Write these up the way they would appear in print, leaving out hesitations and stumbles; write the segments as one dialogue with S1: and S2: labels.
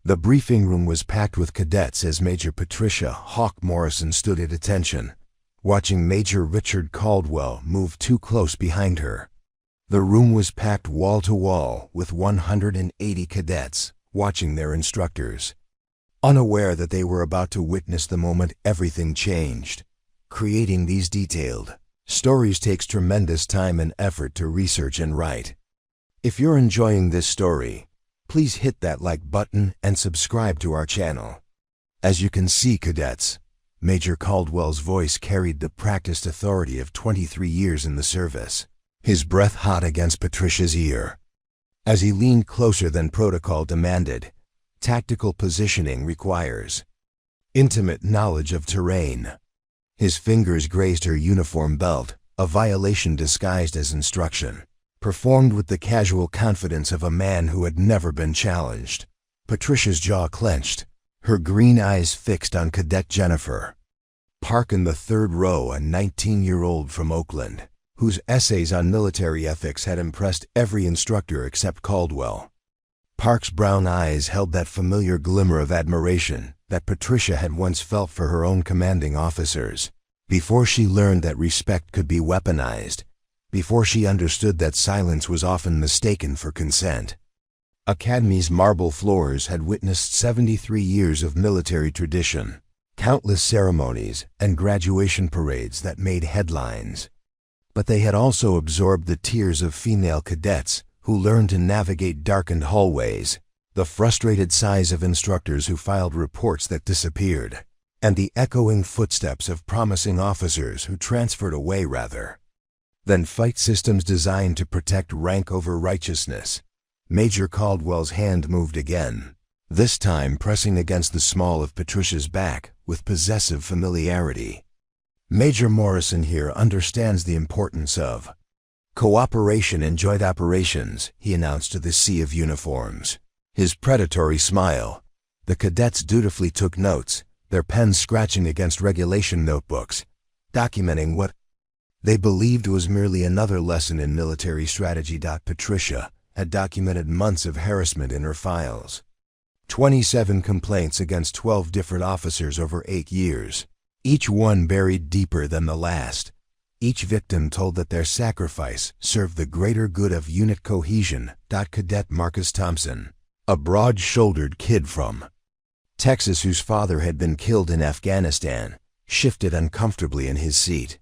S1: The briefing room was packed with cadets as Major Patricia "Hawk" Morrison stood at attention, watching Major Richard Caldwell move too close behind her. The room was packed wall to wall with 180 cadets watching their instructors, unaware that they were about to witness the moment everything changed. Creating these detailed stories takes tremendous time and effort to research and write. If you're enjoying this story, please hit that like button and subscribe to our channel. As you can see, cadets, Major Caldwell's voice carried the practiced authority of 23 years in the service, his breath hot against Patricia's ear. As he leaned closer than protocol demanded, tactical positioning requires intimate knowledge of terrain. His fingers grazed her uniform belt, a violation disguised as instruction, performed with the casual confidence of a man who had never been challenged. Patricia's jaw clenched, her green eyes fixed on Cadet Jennifer Park in the third row, a 19-year-old from Oakland, whose essays on military ethics had impressed every instructor except Caldwell. Park's brown eyes held that familiar glimmer of admiration that Patricia had once felt for her own commanding officers, before she learned that respect could be weaponized, before she understood that silence was often mistaken for consent. Academy's marble floors had witnessed 73 years of military tradition, countless ceremonies and graduation parades that made headlines. But they had also absorbed the tears of female cadets who learned to navigate darkened hallways, the frustrated sighs of instructors who filed reports that disappeared, and the echoing footsteps of promising officers who transferred away rather than fight systems designed to protect rank over righteousness. Major Caldwell's hand moved again, this time pressing against the small of Patricia's back with possessive familiarity. Major Morrison here understands the importance of cooperation in joint operations, he announced to the sea of uniforms. His predatory smile. The cadets dutifully took notes, their pens scratching against regulation notebooks, documenting what they believed was merely another lesson in military strategy. Patricia had documented months of harassment in her files. 27 complaints against 12 different officers over 8 years. Each one buried deeper than the last. Each victim told that their sacrifice served the greater good of unit cohesion. Cadet Marcus Thompson, a broad-shouldered kid from Texas whose father had been killed in Afghanistan, shifted uncomfortably in his seat.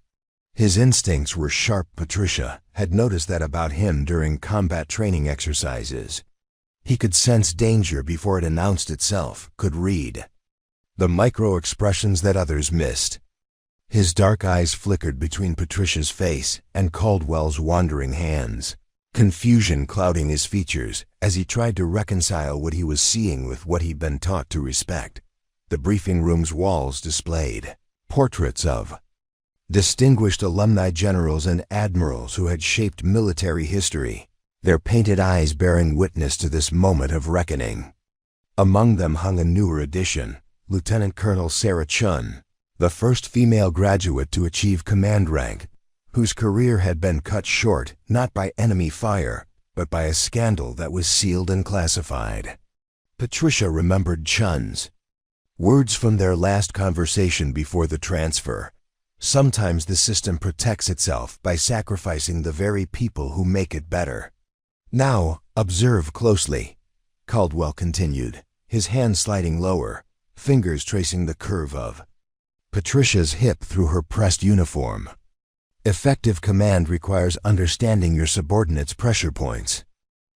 S1: His instincts were sharp. Patricia had noticed that about him during combat training exercises. He could sense danger before it announced itself, could read the micro-expressions that others missed. His dark eyes flickered between Patricia's face and Caldwell's wandering hands, confusion clouding his features as he tried to reconcile what he was seeing with what he'd been taught to respect. The briefing room's walls displayed portraits of distinguished alumni generals and admirals who had shaped military history, their painted eyes bearing witness to this moment of reckoning. Among them hung a newer addition, Lieutenant Colonel Sarah Chun, the first female graduate to achieve command rank, whose career had been cut short not by enemy fire, but by a scandal that was sealed and classified. Patricia remembered Chun's words from their last conversation before the transfer. Sometimes the system protects itself by sacrificing the very people who make it better. Now, observe closely, Caldwell continued, his hand sliding lower, fingers tracing the curve of Patricia's hip through her pressed uniform. Effective command requires understanding your subordinates' pressure points.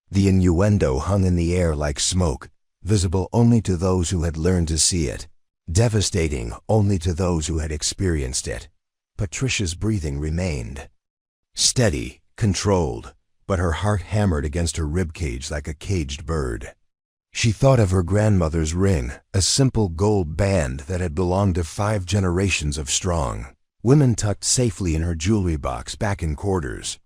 S1: The innuendo hung in the air like smoke, visible only to those who had learned to see it, devastating only to those who had experienced it. Patricia's breathing remained steady, controlled, but her heart hammered against her ribcage like a caged bird. She thought of her grandmother's ring, a simple gold band that had belonged to 5 generations of strong women tucked safely in her jewelry box back in quarters.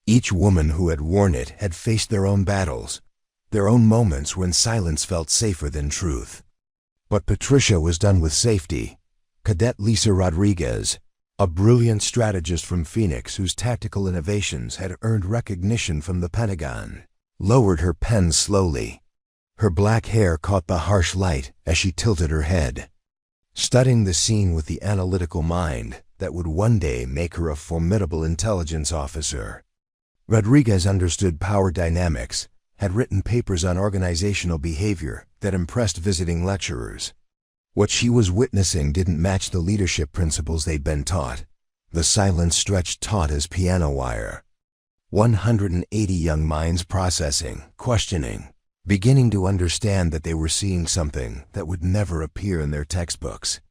S1: Each woman who had worn it had faced their own battles, their own moments when silence felt safer than truth. But Patricia was done with safety. Cadet Lisa Rodriguez, a brilliant strategist from Phoenix whose tactical innovations had earned recognition from the Pentagon, lowered her pen slowly. Her black hair caught the harsh light as she tilted her head, studying the scene with the analytical mind that would one day make her a formidable intelligence officer. Rodriguez understood power dynamics, had written papers on organizational behavior that impressed visiting lecturers. What she was witnessing didn't match the leadership principles they'd been taught. The silence stretched taut as piano wire. 180 young minds processing, questioning, beginning to understand that they were seeing something that would never appear in their textbooks.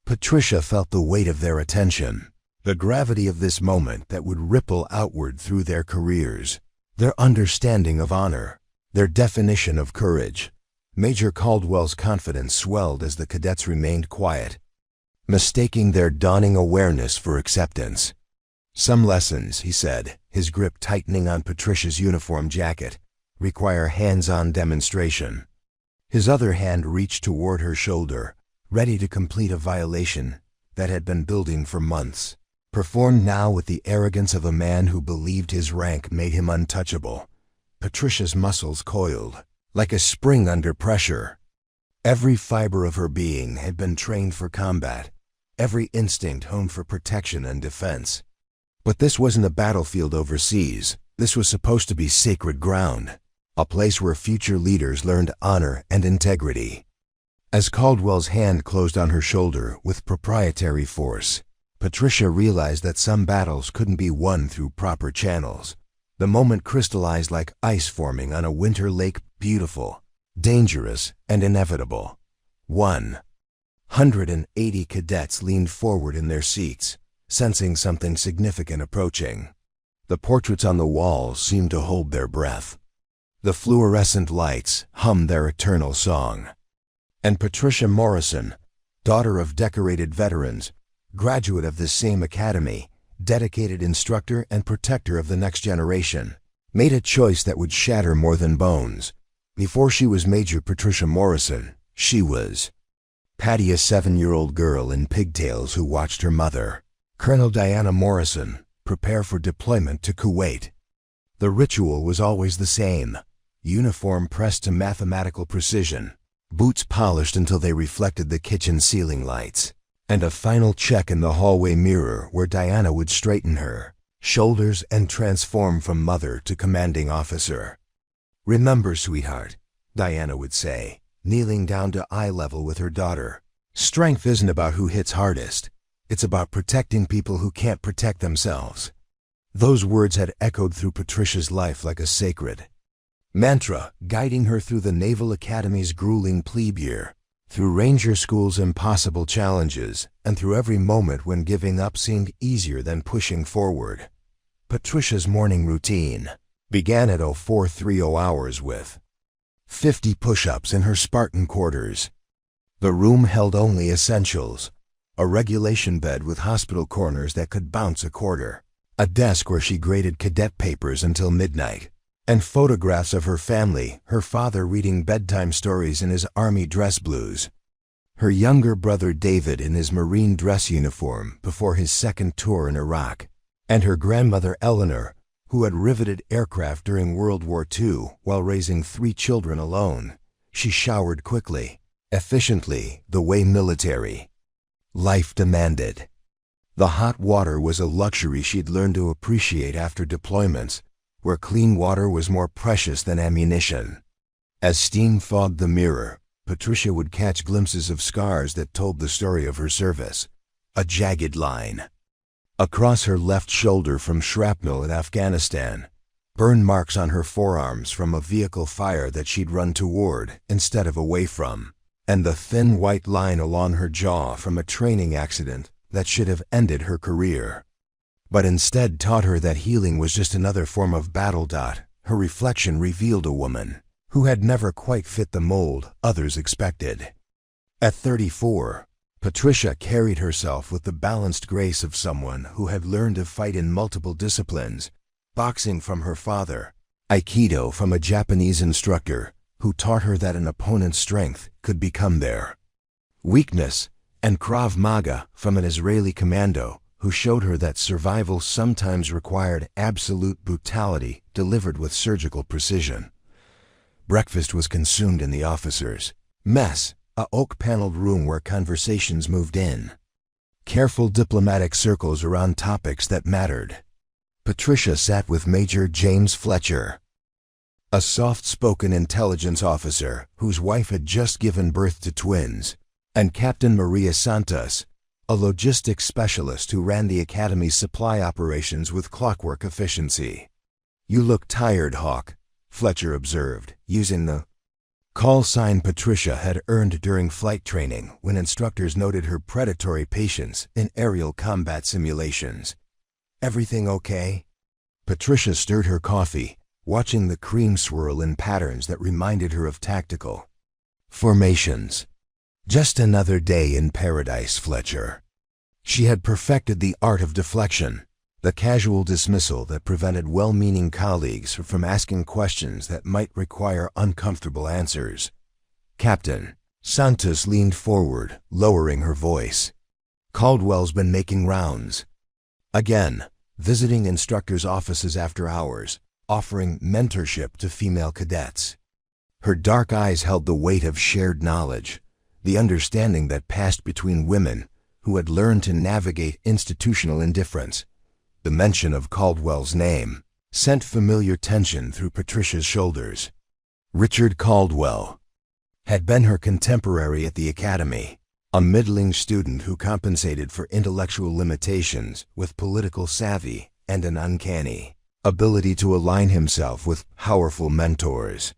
S1: Patricia felt the weight of their attention, the gravity of this moment that would ripple outward through their careers, their understanding of honor, their definition of courage. Major Caldwell's confidence swelled as the cadets remained quiet, mistaking their dawning awareness for acceptance. Some lessons, he said, his grip tightening on Patricia's uniform jacket, require hands-on demonstration. His other hand reached toward her shoulder, ready to complete a violation that had been building for months, performed now with the arrogance of a man who believed his rank made him untouchable. Patricia's muscles coiled, like a spring under pressure. Every fiber of her being had been trained for combat, every instinct honed for protection and defense. But this wasn't a battlefield overseas. This was supposed to be sacred ground, a place where future leaders learned honor and integrity. As Caldwell's hand closed on her shoulder with proprietary force, Patricia realized that some battles couldn't be won through proper channels. The moment crystallized like ice forming on a winter lake, beautiful, dangerous, and inevitable. 180 cadets leaned forward in their seats, sensing something significant approaching. The portraits on the walls seemed to hold their breath. The fluorescent lights hummed their eternal song. And Patricia Morrison, daughter of decorated veterans, graduate of this same academy, dedicated instructor and protector of the next generation, made a choice that would shatter more than bones. Before she was Major Patricia Morrison, she was Patty, a 7-year-old girl in pigtails who watched her mother, Colonel Diana Morrison, prepare for deployment to Kuwait. The ritual was always the same: uniform pressed to mathematical precision, boots polished until they reflected the kitchen ceiling lights, and a final check in the hallway mirror where Diana would straighten her shoulders and transform from mother to commanding officer. "Remember, sweetheart," Diana would say, kneeling down to eye level with her daughter, "strength isn't about who hits hardest. It's about protecting people who can't protect themselves." Those words had echoed through Patricia's life like a sacred mantra, guiding her through the Naval Academy's grueling plebe year, through Ranger School's impossible challenges, and through every moment when giving up seemed easier than pushing forward. Patricia's morning routine began at 0430 hours with 50 push-ups in her Spartan quarters. The room held only essentials: a regulation bed with hospital corners that could bounce a quarter, a desk where she graded cadet papers until midnight, and photographs of her family, her father reading bedtime stories in his army dress blues, her younger brother David in his Marine dress uniform before his second tour in Iraq, and her grandmother Eleanor, who had riveted aircraft during World War II while raising 3 children alone. She showered quickly, efficiently, the way military life demanded. The hot water was a luxury she'd learned to appreciate after deployments, where clean water was more precious than ammunition. As steam fogged the mirror, Patricia would catch glimpses of scars that told the story of her service. A jagged line across her left shoulder from shrapnel in Afghanistan, burn marks on her forearms from a vehicle fire that she'd run toward instead of away from, and the thin white line along her jaw from a training accident that should have ended her career, but instead taught her that healing was just another form of battle. Her reflection revealed a woman who had never quite fit the mold others expected. At 34, Patricia carried herself with the balanced grace of someone who had learned to fight in multiple disciplines: boxing from her father, Aikido from a Japanese instructor who taught her that an opponent's strength could become their weakness, and Krav Maga from an Israeli commando who showed her that survival sometimes required absolute brutality delivered with surgical precision. Breakfast was consumed in the officers' mess, a oak-paneled room where conversations moved in. Careful diplomatic circles around topics that mattered. Patricia sat with Major James Fletcher, a soft-spoken intelligence officer whose wife had just given birth to twins, and Captain Maria Santos, a logistics specialist who ran the Academy's supply operations with clockwork efficiency. "You look tired, Hawk," Fletcher observed, using the call sign Patricia had earned during flight training when instructors noted her predatory patience in aerial combat simulations. "Everything okay?" Patricia stirred her coffee, watching the cream swirl in patterns that reminded her of tactical formations. "Just another day in paradise, Fletcher." She had perfected the art of deflection, the casual dismissal that prevented well-meaning colleagues from asking questions that might require uncomfortable answers. "Captain." Santos leaned forward, lowering her voice. "Caldwell's been making rounds again, visiting instructors' offices after hours, offering mentorship to female cadets." Her dark eyes held the weight of shared knowledge, the understanding that passed between women who had learned to navigate institutional indifference. The mention of Caldwell's name sent familiar tension through Patricia's shoulders. Richard Caldwell had been her contemporary at the Academy, a middling student who compensated for intellectual limitations with political savvy and an uncanny ability to align himself with powerful mentors.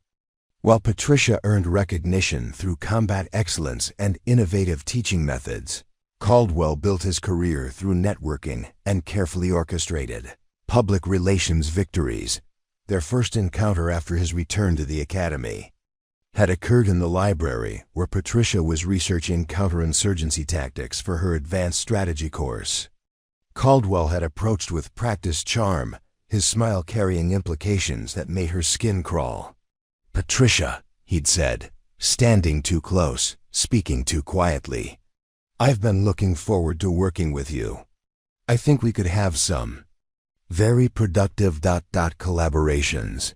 S1: While Patricia earned recognition through combat excellence and innovative teaching methods, Caldwell built his career through networking and carefully orchestrated public relations victories. Their first encounter after his return to the Academy had occurred in the library where Patricia was researching counterinsurgency tactics for her advanced strategy course. Caldwell had approached with practiced charm, his smile carrying implications that made her skin crawl. "Patricia," he'd said, standing too close, speaking too quietly, "I've been looking forward to working with you. I think we could have some very productive ... collaborations."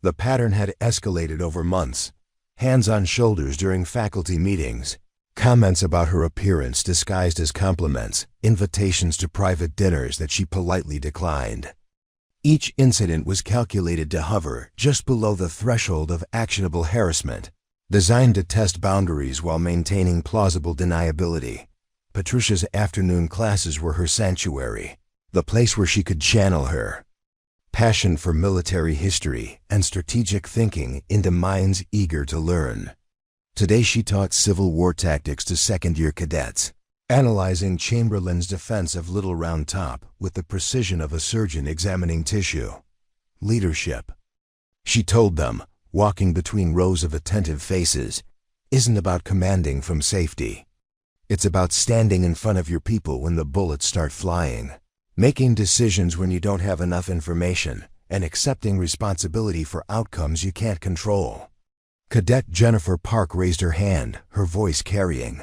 S1: The pattern had escalated over months, hands on shoulders during faculty meetings, comments about her appearance disguised as compliments, invitations to private dinners that she politely declined. Each incident was calculated to hover just below the threshold of actionable harassment, designed to test boundaries while maintaining plausible deniability. Patricia's afternoon classes were her sanctuary, the place where she could channel her passion for military history and strategic thinking into minds eager to learn. Today she taught Civil War tactics to second-year cadets, analyzing Chamberlain's defense of Little Round Top with the precision of a surgeon examining tissue. Leadership, she told them, walking between rows of attentive faces, isn't about commanding from safety. It's about standing in front of your people when the bullets start flying, making decisions when you don't have enough information, and accepting responsibility for outcomes you can't control. Cadet Jennifer Park raised her hand, her voice carrying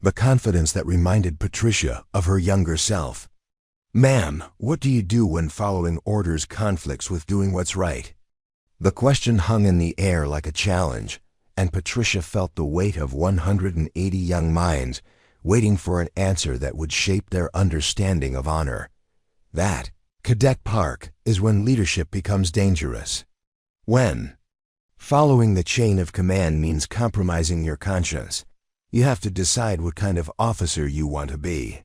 S1: the confidence that reminded Patricia of her younger self. "Ma'am, what do you do when following orders conflicts with doing what's right?" The question hung in the air like a challenge, and Patricia felt the weight of 180 young minds waiting for an answer that would shape their understanding of honor. That, Cadet Park, is when leadership becomes dangerous. When following the chain of command means compromising your conscience, you have to decide what kind of officer you want to be.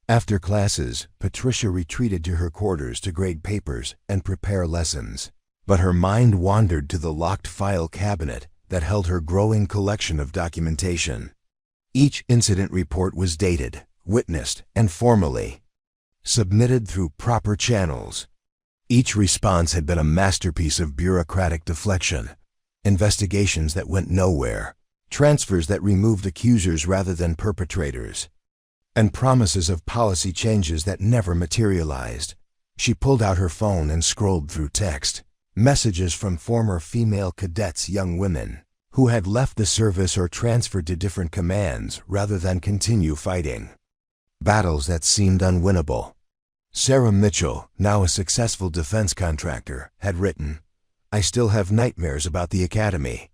S1: After classes, Patricia retreated to her quarters to grade papers and prepare lessons, but her mind wandered to the locked file cabinet that held her growing collection of documentation. Each incident report was dated, witnessed, and formally submitted through proper channels. Each response had been a masterpiece of bureaucratic deflection, investigations that went nowhere, transfers that removed accusers rather than perpetrators, and promises of policy changes that never materialized. She pulled out her phone and scrolled through text, messages from former female cadets, young women who had left the service or transferred to different commands rather than continue fighting battles that seemed unwinnable. Sarah Mitchell, now a successful defense contractor, had written, I still have nightmares about the academy.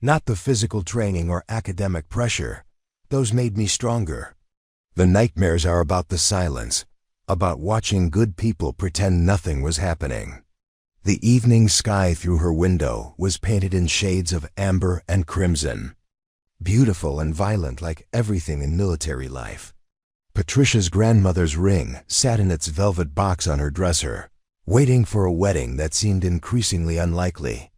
S1: Not the physical training or academic pressure. Those made me stronger. The nightmares are about the silence, about watching good people pretend nothing was happening. The evening sky through her window was painted in shades of amber and crimson. Beautiful and violent like everything in military life. Patricia's grandmother's ring sat in its velvet box on her dresser, waiting for a wedding that seemed increasingly unlikely.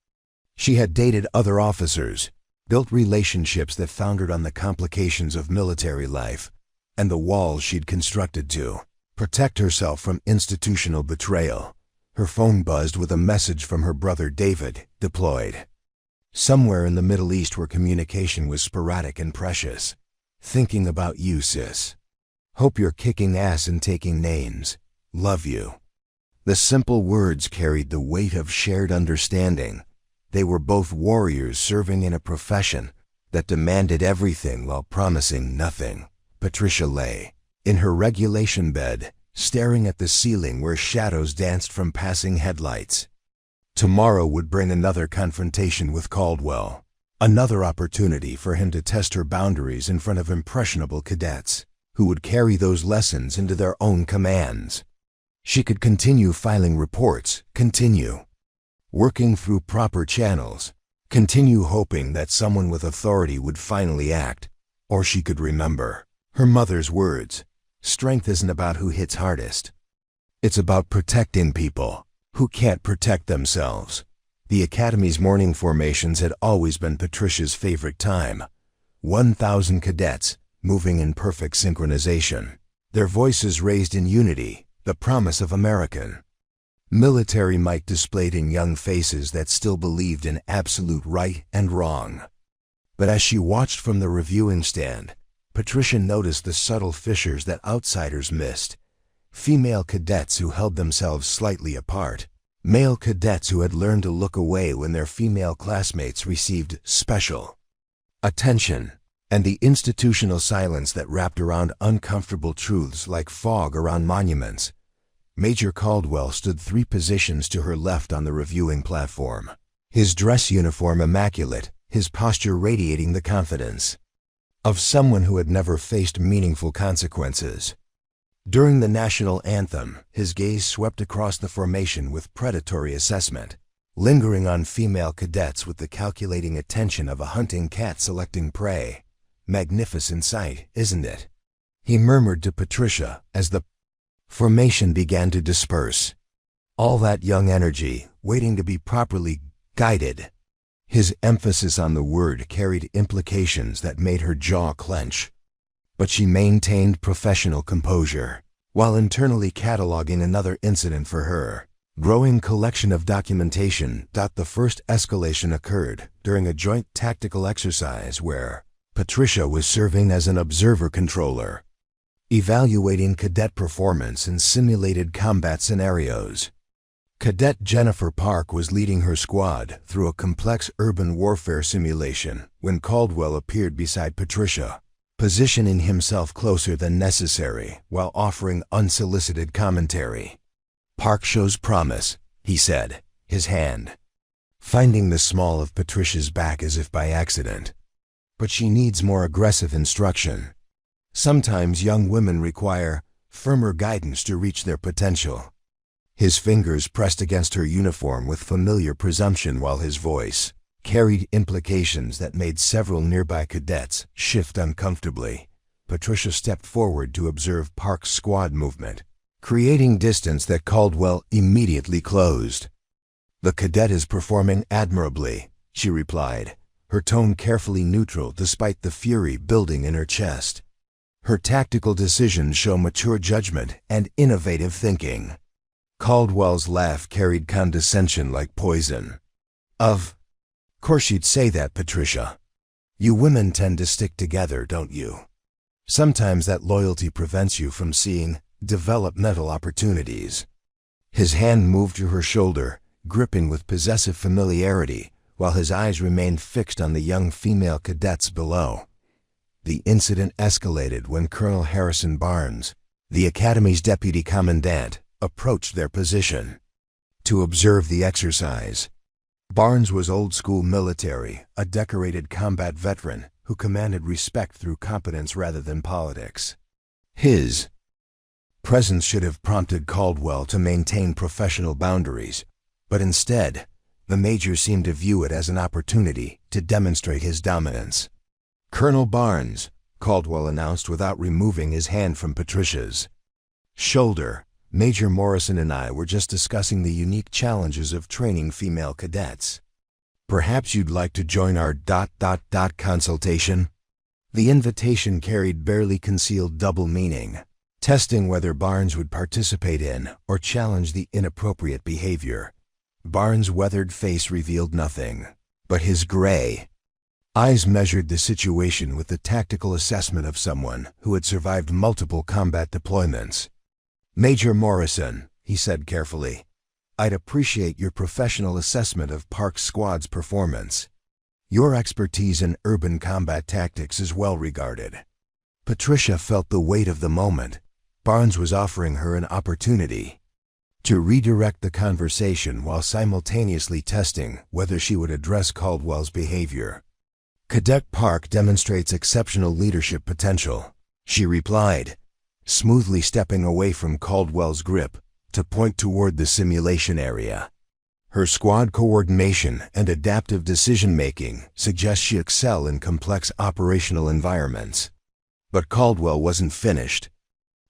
S1: She had dated other officers, built relationships that foundered on the complications of military life, and the walls she'd constructed to protect herself from institutional betrayal. Her phone buzzed with a message from her brother David, deployed. Somewhere in the Middle East where communication was sporadic and precious. Thinking about you, sis. Hope you're kicking ass and taking names. Love you. The simple words carried the weight of shared understanding. They were both warriors serving in a profession that demanded everything while promising nothing. Patricia lay in her regulation bed, staring at the ceiling where shadows danced from passing headlights. Tomorrow would bring another confrontation with Caldwell, another opportunity for him to test her boundaries in front of impressionable cadets who would carry those lessons into their own commands. She could continue filing reports, continue working through proper channels, continue hoping that someone with authority would finally act, or she could remember her mother's words. Strength isn't about who hits hardest. It's about protecting people who can't protect themselves. The Academy's morning formations had always been Patricia's favorite time. 1,000 cadets, moving in perfect synchronization. Their voices raised in unity, the promise of American military might displayed in young faces that still believed in absolute right and wrong. But as she watched from the reviewing stand, Patricia noticed the subtle fissures that outsiders missed. Female cadets who held themselves slightly apart. Male cadets who had learned to look away when their female classmates received special attention. And the institutional silence that wrapped around uncomfortable truths like fog around monuments. Major Caldwell stood 3 positions to her left on the reviewing platform. His dress uniform immaculate, his posture radiating the confidence of someone who had never faced meaningful consequences. During the national anthem, his gaze swept across the formation with predatory assessment, lingering on female cadets with the calculating attention of a hunting cat selecting prey. Magnificent sight, isn't it? He murmured to Patricia as the formation began to disperse. All that young energy, waiting to be properly guided. His emphasis on the word carried implications that made her jaw clench. But she maintained professional composure, while internally cataloging another incident for her. Growing collection of documentation. The first escalation occurred during a joint tactical exercise where Patricia was serving as an observer controller, evaluating cadet performance in simulated combat scenarios. Cadet Jennifer Park was leading her squad through a complex urban warfare simulation when Caldwell appeared beside Patricia, positioning himself closer than necessary while offering unsolicited commentary. "Park shows promise," he said, his hand finding the small of Patricia's back as if by accident. "But she needs more aggressive instruction. Sometimes young women require firmer guidance to reach their potential." His fingers pressed against her uniform with familiar presumption while his voice carried implications that made several nearby cadets shift uncomfortably. Patricia stepped forward to observe Park's squad movement, creating distance that Caldwell immediately closed. "The cadet is performing admirably," she replied, her tone carefully neutral despite the fury building in her chest. "Her tactical decisions show mature judgment and innovative thinking." Caldwell's laugh carried condescension like poison. Of course you'd say that, Patricia. You women tend to stick together, don't you? Sometimes that loyalty prevents you from seeing developmental opportunities." His hand moved to her shoulder, gripping with possessive familiarity, while his eyes remained fixed on the young female cadets below. The incident escalated when Colonel Harrison Barnes, the Academy's deputy commandant, approached their position to observe the exercise. Barnes was old-school military, a decorated combat veteran who commanded respect through competence rather than politics. His presence should have prompted Caldwell to maintain professional boundaries, but instead, the major seemed to view it as an opportunity to demonstrate his dominance. "Colonel Barnes," Caldwell announced without removing his hand from Patricia's shoulder, "Major Morrison and I were just discussing the unique challenges of training female cadets. Perhaps you'd like to join our ... consultation?" The invitation carried barely concealed double meaning, testing whether Barnes would participate in or challenge the inappropriate behavior. Barnes' weathered face revealed nothing, but his gray eyes measured the situation with the tactical assessment of someone who had survived multiple combat deployments. "Major Morrison," he said carefully, "I'd appreciate your professional assessment of Park Squad's performance. Your expertise in urban combat tactics is well regarded." Patricia felt the weight of the moment. Barnes was offering her an opportunity to redirect the conversation while simultaneously testing whether she would address Caldwell's behavior. "Cadet Park demonstrates exceptional leadership potential," she replied, smoothly stepping away from Caldwell's grip to point toward the simulation area. Her squad coordination and adaptive decision-making suggest she excel in complex operational environments. But Caldwell wasn't finished.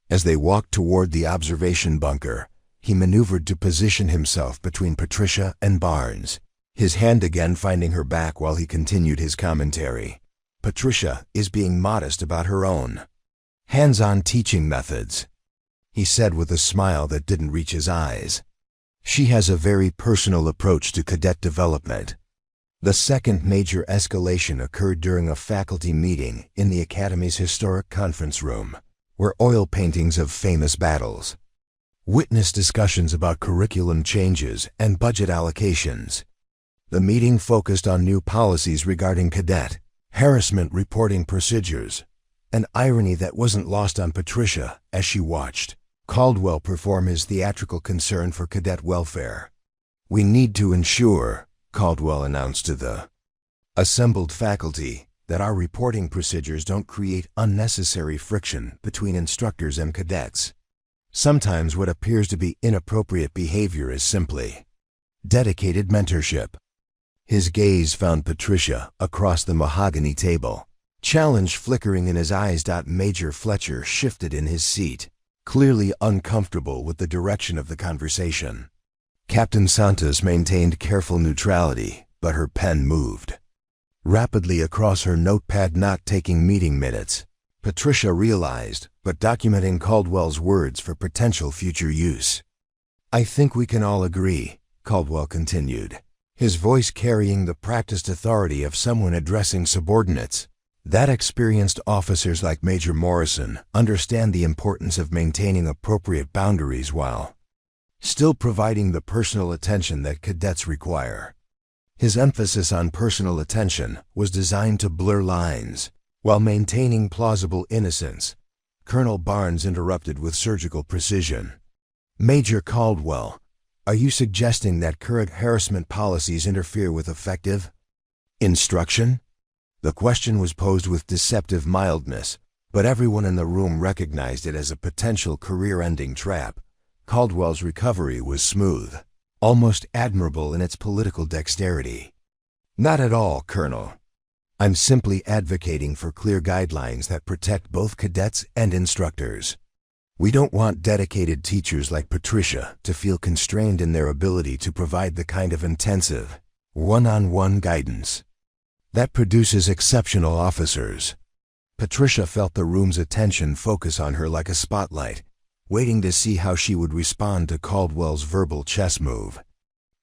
S1: As they walked toward the observation bunker, he maneuvered to position himself between Patricia and Barnes, his hand again finding her back while he continued his commentary. "Patricia is being modest about her own hands-on teaching methods," he said with a smile that didn't reach his eyes. "She has a very personal approach to cadet development." The second major escalation occurred during a faculty meeting in the Academy's historic conference room, where oil paintings of famous battles witnessed discussions about curriculum changes and budget allocations. The meeting focused on new policies regarding cadet harassment reporting procedures, an irony that wasn't lost on Patricia as she watched Caldwell perform his theatrical concern for cadet welfare. "We need to ensure," Caldwell announced to the assembled faculty, "that our reporting procedures don't create unnecessary friction between instructors and cadets. Sometimes what appears to be inappropriate behavior is simply dedicated mentorship." His gaze found Patricia across the mahogany table, challenge flickering in his eyes. Major Fletcher shifted in his seat, clearly uncomfortable with the direction of the conversation. Captain Santos maintained careful neutrality, but her pen moved rapidly across her notepad, not taking meeting minutes, Patricia realized, but documenting Caldwell's words for potential future use. "I think we can all agree," Caldwell continued, his voice carrying the practiced authority of someone addressing subordinates, "that experienced officers like Major Morrison understand the importance of maintaining appropriate boundaries while still providing the personal attention that cadets require." His emphasis on personal attention was designed to blur lines while maintaining plausible innocence. Colonel Barnes interrupted with surgical precision. "Major Caldwell, are you suggesting that current harassment policies interfere with effective instruction?" The question was posed with deceptive mildness, but everyone in the room recognized it as a potential career-ending trap. Caldwell's recovery was smooth, almost admirable in its political dexterity. "Not at all, Colonel. I'm simply advocating for clear guidelines that protect both cadets and instructors. We don't want dedicated teachers like Patricia to feel constrained in their ability to provide the kind of intensive, one-on-one guidance that produces exceptional officers." Patricia felt the room's attention focus on her like a spotlight, waiting to see how she would respond to Caldwell's verbal chess move.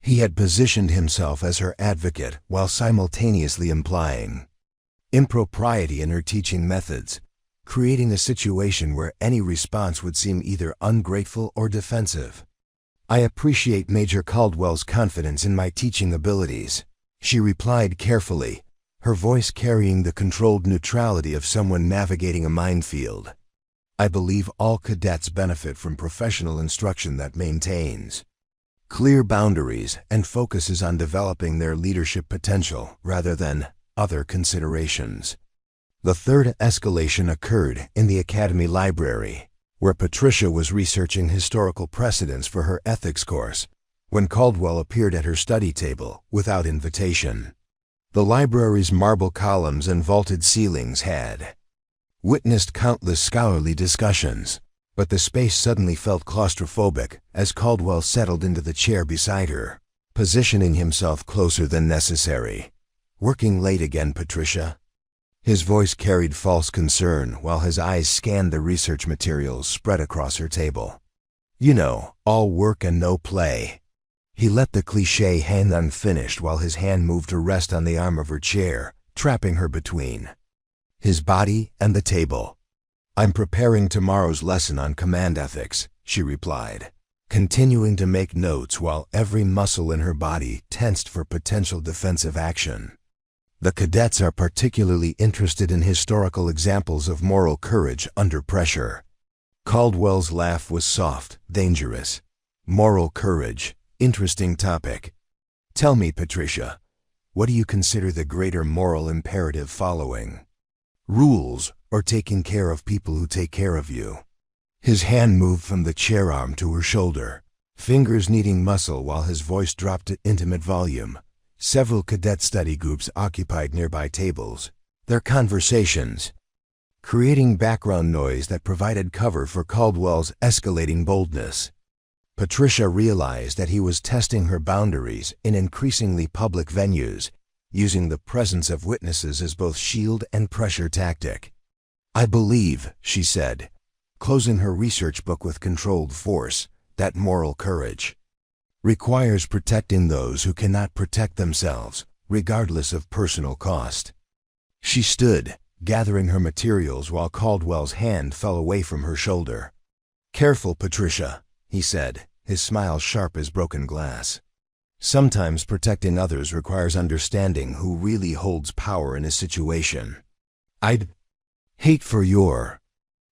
S1: He had positioned himself as her advocate while simultaneously implying impropriety in her teaching methods, creating a situation where any response would seem either ungrateful or defensive. "I appreciate Major Caldwell's confidence in my teaching abilities," she replied carefully, her voice carrying the controlled neutrality of someone navigating a minefield. "I believe all cadets benefit from professional instruction that maintains Clear boundaries and focuses on developing their leadership potential rather than other considerations. The third escalation occurred in the Academy Library, where Patricia was researching historical precedents for her ethics course, when Caldwell appeared at her study table without invitation. The library's marble columns and vaulted ceilings had witnessed countless scholarly discussions, but the space suddenly felt claustrophobic as Caldwell settled into the chair beside her, positioning himself closer than necessary. "Working late again, Patricia?" His voice carried false concern while his eyes scanned the research materials spread across her table. "You know, all work and no play." He let the cliché hang unfinished while his hand moved to rest on the arm of her chair, trapping her between his body and the table. "I'm preparing tomorrow's lesson on command ethics," she replied, continuing to make notes while every muscle in her body tensed for potential defensive action. "The cadets are particularly interested in historical examples of moral courage under pressure." Caldwell's laugh was soft, dangerous. "Moral courage. Interesting topic. Tell me, Patricia, what do you consider the greater moral imperative following? Rules or taking care of people who take care of you?" His hand moved from the chair arm to her shoulder, fingers kneading muscle while his voice dropped to intimate volume. Several cadet study groups occupied nearby tables, their conversations creating background noise that provided cover for Caldwell's escalating boldness. Patricia realized that he was testing her boundaries in increasingly public venues, using the presence of witnesses as both shield and pressure tactic. "I believe," she said, closing her research book with controlled force, "that moral courage requires protecting those who cannot protect themselves, regardless of personal cost." She stood, gathering her materials while Caldwell's hand fell away from her shoulder. "Careful, Patricia," he said, his smile sharp as broken glass. "Sometimes protecting others requires understanding who really holds power in a situation. I'd hate for your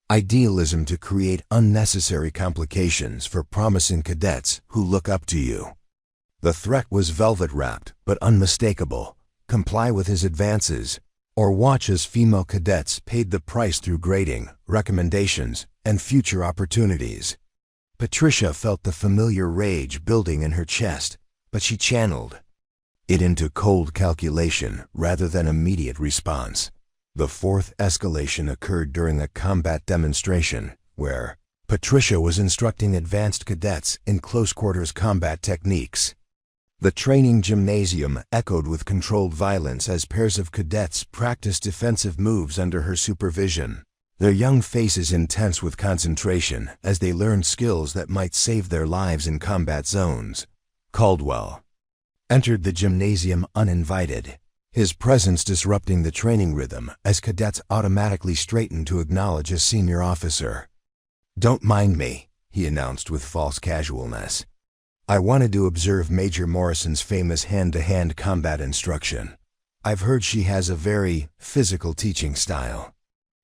S1: idealism to create unnecessary complications for promising cadets who look up to you." The threat was velvet-wrapped but unmistakable. Comply with his advances, or watch as female cadets paid the price through grading, recommendations, and future opportunities. Patricia felt the familiar rage building in her chest, but she channeled it into cold calculation rather than immediate response. The fourth escalation occurred during a combat demonstration where Patricia was instructing advanced cadets in close-quarters combat techniques. The training gymnasium echoed with controlled violence as pairs of cadets practiced defensive moves under her supervision, their young faces intense with concentration as they learned skills that might save their lives in combat zones. Caldwell entered the gymnasium uninvited, his presence disrupting the training rhythm as cadets automatically straightened to acknowledge a senior officer. "Don't mind me," he announced with false casualness. "I wanted to observe Major Morrison's famous hand-to-hand combat instruction. I've heard she has a very physical teaching style."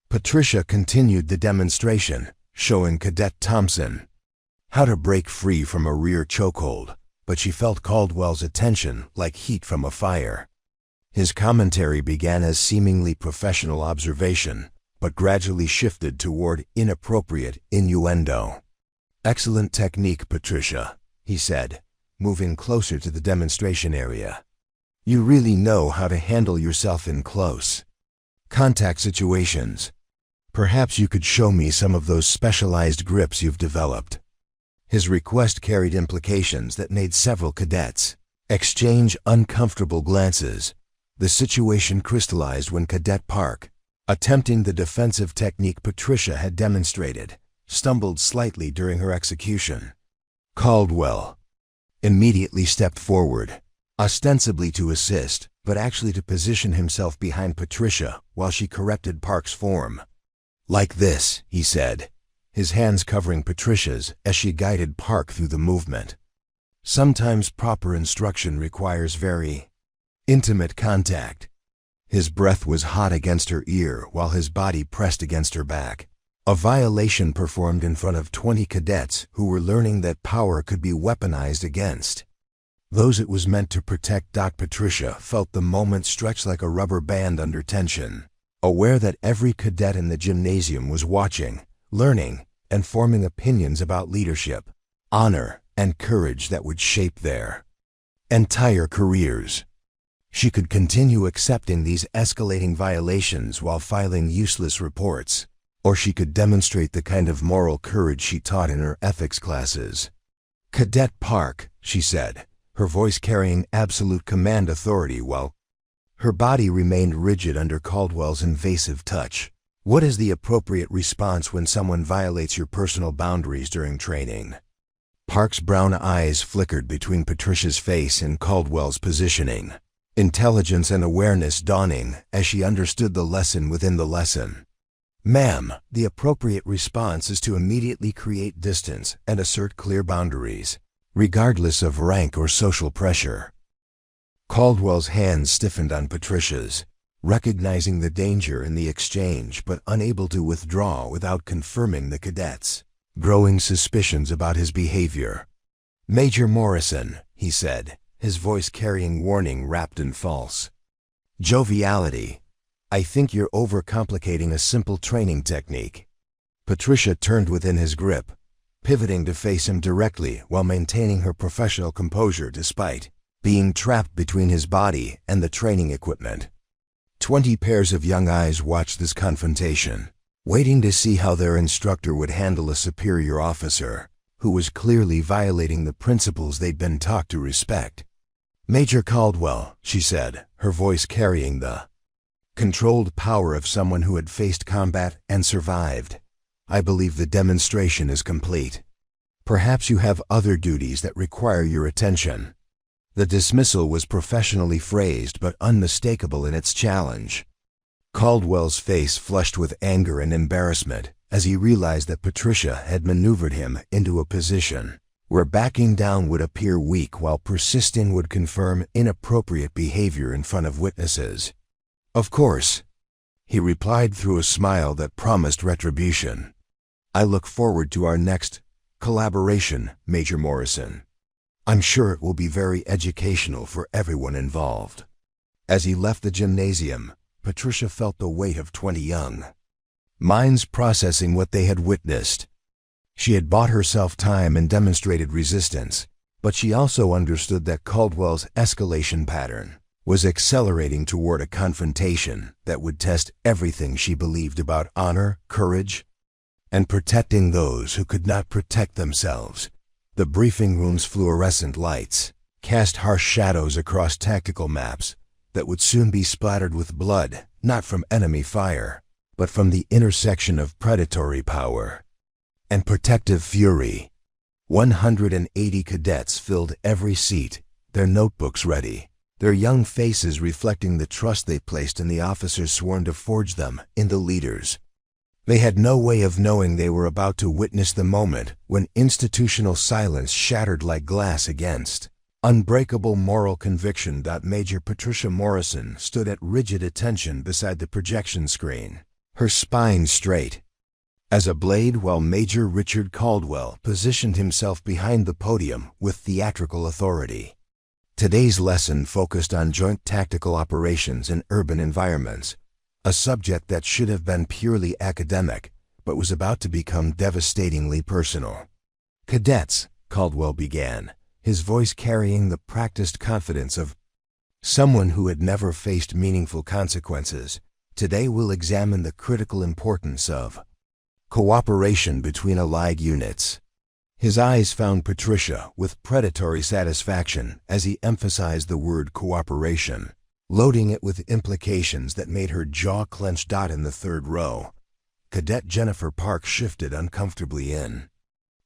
S1: Patricia continued the demonstration, showing Cadet Thompson how to break free from a rear chokehold, but she felt Caldwell's attention like heat from a fire. His commentary began as seemingly professional observation, but gradually shifted toward inappropriate innuendo. "Excellent technique, Patricia," he said, moving closer to the demonstration area. "You really know how to handle yourself in close contact situations. Perhaps you could show me some of those specialized grips you've developed." His request carried implications that made several cadets exchange uncomfortable glances. The situation crystallized when Cadet Park, attempting the defensive technique Patricia had demonstrated, stumbled slightly during her execution. Caldwell immediately stepped forward, ostensibly to assist, but actually to position himself behind Patricia while she corrected Park's form. "Like this," he said, his hands covering Patricia's as she guided Park through the movement. "Sometimes proper instruction requires very intimate contact." His breath was hot against her ear while his body pressed against her back. A violation performed in front of 20 cadets who were learning that power could be weaponized against those it was meant to protect. Patricia felt the moment stretch like a rubber band under tension, aware that every cadet in the gymnasium was watching, learning, and forming opinions about leadership, honor, and courage that would shape their entire careers. She could continue accepting these escalating violations while filing useless reports, or she could demonstrate the kind of moral courage she taught in her ethics classes. "Cadet Park," she said, her voice carrying absolute command authority while her body remained rigid under Caldwell's invasive touch. "What is the appropriate response when someone violates your personal boundaries during training?" Park's brown eyes flickered between Patricia's face and Caldwell's positioning, intelligence and awareness dawning as she understood the lesson within the lesson. "Ma'am, the appropriate response is to immediately create distance and assert clear boundaries, regardless of rank or social pressure." Caldwell's hands stiffened on Patricia's, recognizing the danger in the exchange but unable to withdraw without confirming the cadet's growing suspicions about his behavior. "Major Morrison," he said, his voice carrying warning wrapped in false joviality, "I think you're overcomplicating a simple training technique." Patricia turned within his grip, pivoting to face him directly while maintaining her professional composure despite being trapped between his body and the training equipment. 20 pairs of young eyes watched this confrontation, waiting to see how their instructor would handle a superior officer who was clearly violating the principles they'd been taught to respect. "Major Caldwell," she said, her voice carrying the controlled power of someone who had faced combat and survived, "I believe the demonstration is complete. Perhaps you have other duties that require your attention." The dismissal was professionally phrased but unmistakable in its challenge. Caldwell's face flushed with anger and embarrassment as he realized that Patricia had maneuvered him into a position where backing down would appear weak while persisting would confirm inappropriate behavior in front of witnesses. "Of course," he replied through a smile that promised retribution. "I look forward to our next collaboration, Major Morrison. I'm sure it will be very educational for everyone involved." As he left the gymnasium, Patricia felt the weight of 20 young minds processing what they had witnessed. She had bought herself time and demonstrated resistance, but she also understood that Caldwell's escalation pattern was accelerating toward a confrontation that would test everything she believed about honor, courage, and protecting those who could not protect themselves. The briefing room's fluorescent lights cast harsh shadows across tactical maps that would soon be splattered with blood, not from enemy fire, but from the intersection of predatory power and protective fury. 180 cadets filled every seat, their notebooks ready, their young faces reflecting the trust they placed in the officers sworn to forge them into leaders. They had no way of knowing they were about to witness the moment when institutional silence shattered like glass against unbreakable moral conviction. Major Patricia Morrison stood at rigid attention beside the projection screen, her spine straight as a blade, while Major Richard Caldwell positioned himself behind the podium with theatrical authority. Today's lesson focused on joint tactical operations in urban environments, a subject that should have been purely academic, but was about to become devastatingly personal. "Cadets," Caldwell began, his voice carrying the practiced confidence of someone who had never faced meaningful consequences, "today we'll examine the critical importance of cooperation between allied units." His eyes found Patricia with predatory satisfaction as he emphasized the word cooperation, loading it with implications that made her jaw clench. In the third row, Cadet Jennifer Park shifted uncomfortably in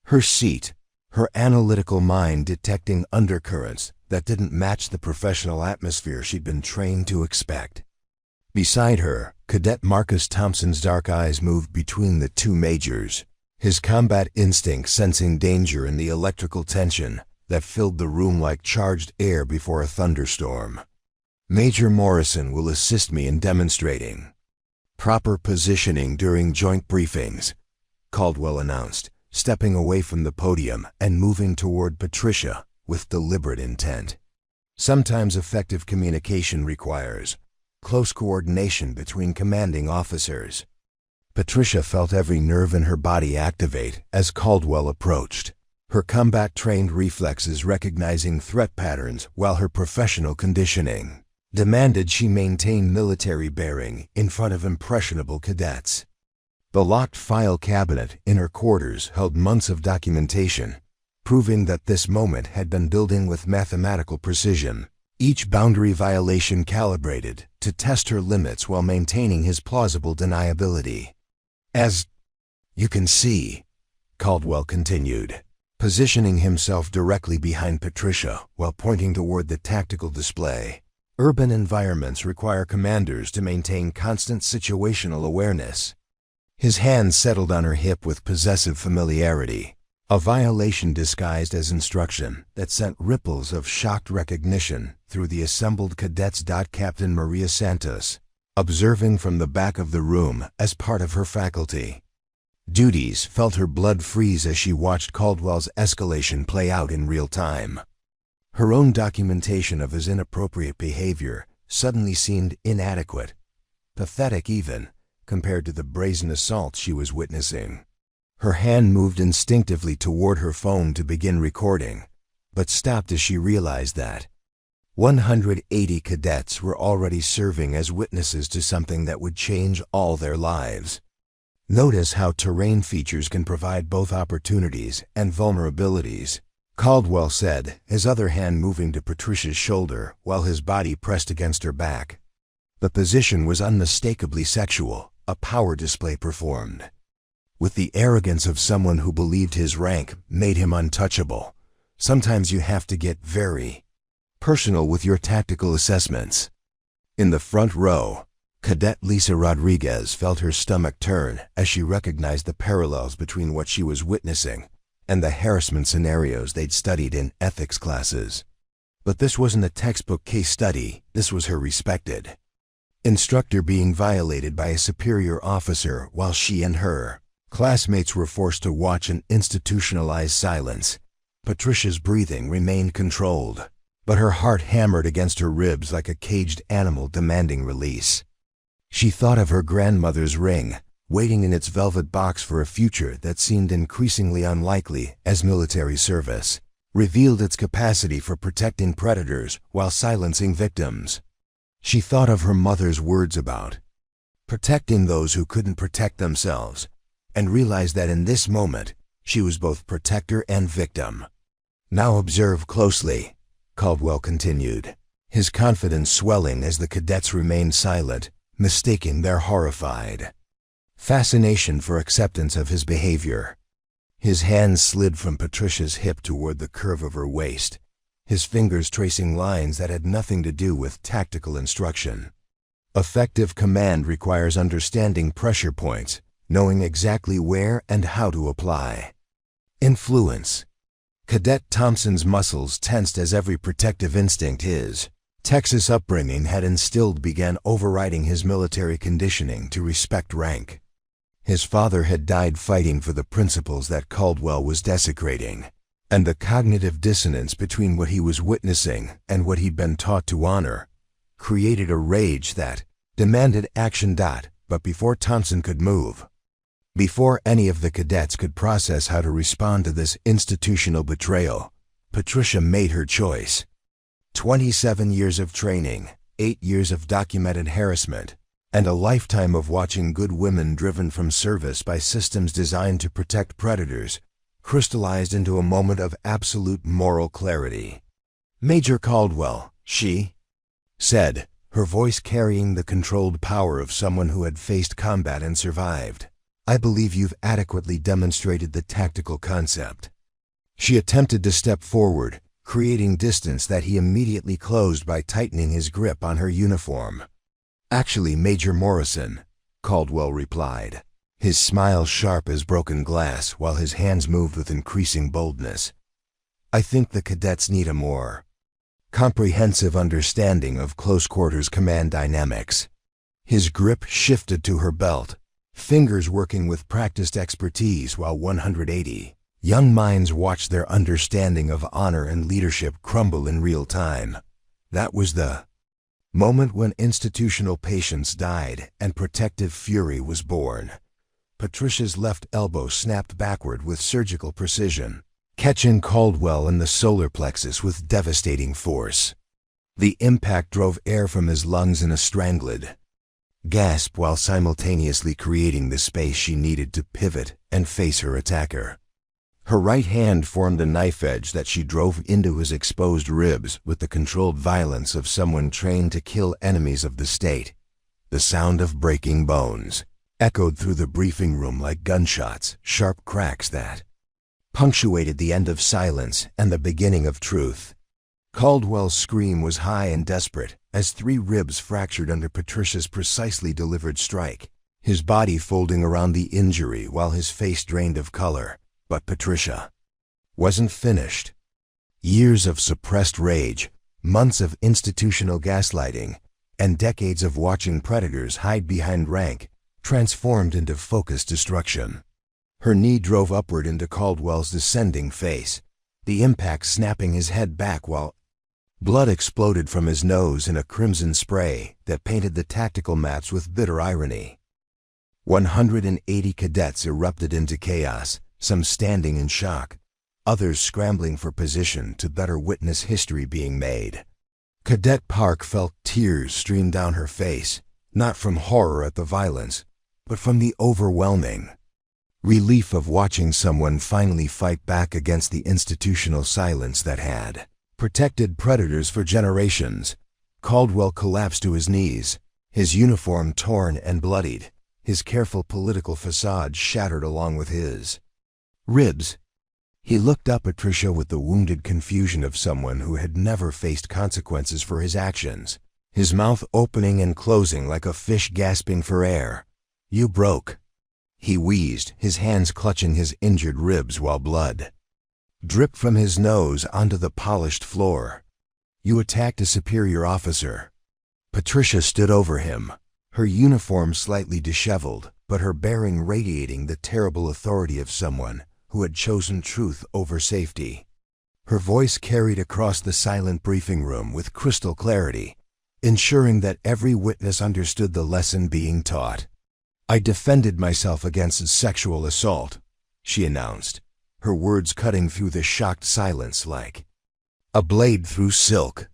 S1: her seat, her analytical mind detecting undercurrents that didn't match the professional atmosphere she'd been trained to expect. Beside her, Cadet Marcus Thompson's dark eyes moved between the two majors, his combat instinct sensing danger in the electrical tension that filled the room like charged air before a thunderstorm. "Major Morrison will assist me in demonstrating proper positioning during joint briefings," Caldwell announced, stepping away from the podium and moving toward Patricia with deliberate intent. Sometimes effective communication requires close coordination between commanding officers. Patricia felt every nerve in her body activate as Caldwell approached, her combat-trained reflexes recognizing threat patterns while her professional conditioning demanded she maintain military bearing in front of impressionable cadets. The locked file cabinet in her quarters held months of documentation, proving that this moment had been building with mathematical precision, each boundary violation calibrated to test her limits while maintaining his plausible deniability. "As you can see," Caldwell continued, positioning himself directly behind Patricia while pointing toward the tactical display, urban environments require commanders to maintain constant situational awareness. His hand settled on her hip with possessive familiarity, a violation disguised as instruction that sent ripples of shocked recognition through the assembled cadets. Captain Maria Santos, observing from the back of the room as part of her faculty duties, felt her blood freeze as she watched Caldwell's escalation play out in real time. Her own documentation of his inappropriate behavior suddenly seemed inadequate, pathetic even, compared to the brazen assault she was witnessing. Her hand moved instinctively toward her phone to begin recording, but stopped as she realized that 180 cadets were already serving as witnesses to something that would change all their lives. Notice how terrain features can provide both opportunities and vulnerabilities, Caldwell said, his other hand moving to Patricia's shoulder while his body pressed against her back. The position was unmistakably sexual, a power display performed. With the arrogance of someone who believed his rank made him untouchable, sometimes you have to get very personal with your tactical assessments. In the front row, Cadet Lisa Rodriguez felt her stomach turn as she recognized the parallels between what she was witnessing and the harassment scenarios they'd studied in ethics classes. But this wasn't a textbook case study, this was her respected instructor being violated by a superior officer while she and her classmates were forced to watch in institutionalized silence. Patricia's breathing remained controlled, but her heart hammered against her ribs like a caged animal demanding release. She thought of her grandmother's ring, waiting in its velvet box for a future that seemed increasingly unlikely as military service revealed its capacity for protecting predators while silencing victims. She thought of her mother's words about protecting those who couldn't protect themselves, and realized that in this moment, she was both protector and victim. "Now observe closely," Caldwell continued, his confidence swelling as the cadets remained silent, mistaking their horrified fascination for acceptance of his behavior. His hands slid from Patricia's hip toward the curve of her waist, his fingers tracing lines that had nothing to do with tactical instruction. Effective command requires understanding pressure points, knowing exactly where and how to apply influence. Cadet Thompson's muscles tensed as every protective instinct his Texas upbringing had instilled began overriding his military conditioning to respect rank. His father had died fighting for the principles that Caldwell was desecrating, and the cognitive dissonance between what he was witnessing and what he'd been taught to honor created a rage that demanded action. But before Thompson could move, before any of the cadets could process how to respond to this institutional betrayal, Patricia made her choice. 27 years of training, 8 years of documented harassment, and a lifetime of watching good women driven from service by systems designed to protect predators crystallized into a moment of absolute moral clarity. "Major Caldwell," she said, her voice carrying the controlled power of someone who had faced combat and survived, "I believe you've adequately demonstrated the tactical concept." She attempted to step forward, creating distance that he immediately closed by tightening his grip on her uniform. "Actually, Major Morrison," Caldwell replied, his smile sharp as broken glass while his hands moved with increasing boldness. "I think the cadets need a more comprehensive understanding of close-quarters command dynamics." His grip shifted to her belt, fingers working with practiced expertise while 180 young minds watched their understanding of honor and leadership crumble in real time. That was the moment when institutional patience died and protective fury was born. Patricia's left elbow snapped backward with surgical precision, catching Caldwell in the solar plexus with devastating force. The impact drove air from his lungs in a strangled gasp while simultaneously creating the space she needed to pivot and face her attacker. Her right hand formed a knife edge that she drove into his exposed ribs with the controlled violence of someone trained to kill enemies of the state. The sound of breaking bones echoed through the briefing room like gunshots, sharp cracks that punctuated the end of silence and the beginning of truth. Caldwell's scream was high and desperate as 3 ribs fractured under Patricia's precisely delivered strike, his body folding around the injury while his face drained of color. But Patricia wasn't finished. Years of suppressed rage, months of institutional gaslighting, and decades of watching predators hide behind rank transformed into focused destruction. Her knee drove upward into Caldwell's descending face, the impact snapping his head back while blood exploded from his nose in a crimson spray that painted the tactical mats with bitter irony. 180 cadets erupted into chaos, some standing in shock, others scrambling for position to better witness history being made. Cadet Park felt tears stream down her face, not from horror at the violence, but from the overwhelming relief of watching someone finally fight back against the institutional silence that had protected predators for generations. Caldwell collapsed to his knees, his uniform torn and bloodied, his careful political facade shattered along with his ribs. He looked up at Patricia with the wounded confusion of someone who had never faced consequences for his actions, his mouth opening and closing like a fish gasping for air. "You broke," he wheezed, his hands clutching his injured ribs while blood dripped from his nose onto the polished floor. "You attacked a superior officer." Patricia stood over him, her uniform slightly disheveled, but her bearing radiating the terrible authority of someone who had chosen truth over safety. Her voice carried across the silent briefing room with crystal clarity, ensuring that every witness understood the lesson being taught. "I defended myself against sexual assault," she announced, her words cutting through the shocked silence like a blade through silk.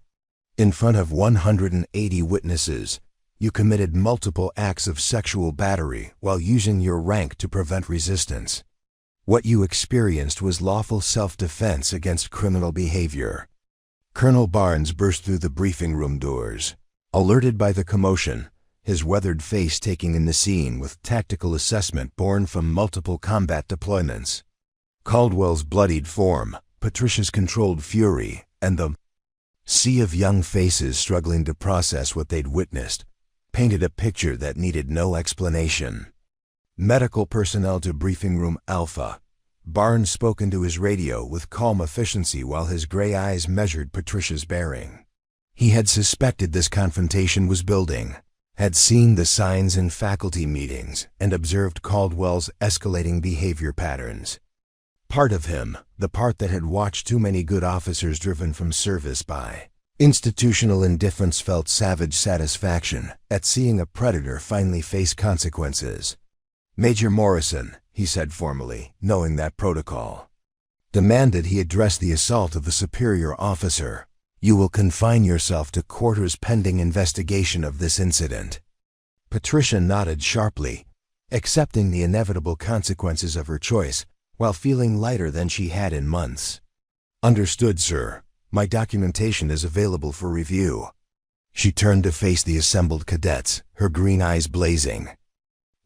S1: "In front of 180 witnesses, you committed multiple acts of sexual battery while using your rank to prevent resistance. What you experienced was lawful self-defense against criminal behavior." Colonel Barnes burst through the briefing room doors, alerted by the commotion, his weathered face taking in the scene with tactical assessment born from multiple combat deployments. Caldwell's bloodied form, Patricia's controlled fury, and the sea of young faces struggling to process what they'd witnessed painted a picture that needed no explanation. "Medical personnel to briefing room Alpha." Barnes spoke into his radio with calm efficiency while his gray eyes measured Patricia's bearing. He had suspected this confrontation was building, had seen the signs in faculty meetings, and observed Caldwell's escalating behavior patterns. Part of him, the part that had watched too many good officers driven from service by institutional indifference, felt savage satisfaction at seeing a predator finally face consequences. "Major Morrison," he said formally, knowing that protocol demanded he address the assault of the superior officer. "You will confine yourself to quarters pending investigation of this incident." Patricia nodded sharply, accepting the inevitable consequences of her choice while feeling lighter than she had in months. "Understood, sir. My documentation is available for review." She turned to face the assembled cadets, her green eyes blazing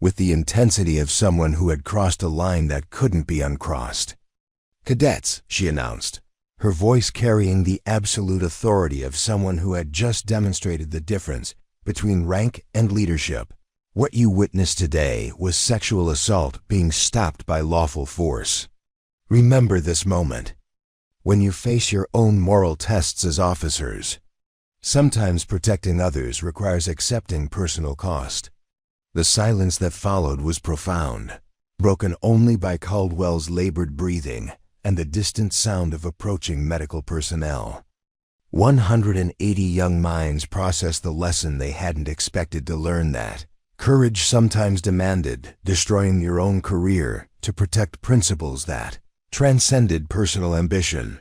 S1: with the intensity of someone who had crossed a line that couldn't be uncrossed. "Cadets," she announced, her voice carrying the absolute authority of someone who had just demonstrated the difference between rank and leadership. "What you witnessed today was sexual assault being stopped by lawful force. Remember this moment when you face your own moral tests as officers. Sometimes protecting others requires accepting personal cost. The silence that followed was profound, broken only by Caldwell's labored breathing and the distant sound of approaching medical personnel. 180 young minds processed the lesson they hadn't expected to learn, that courage sometimes demanded destroying your own career to protect principles that transcended personal ambition.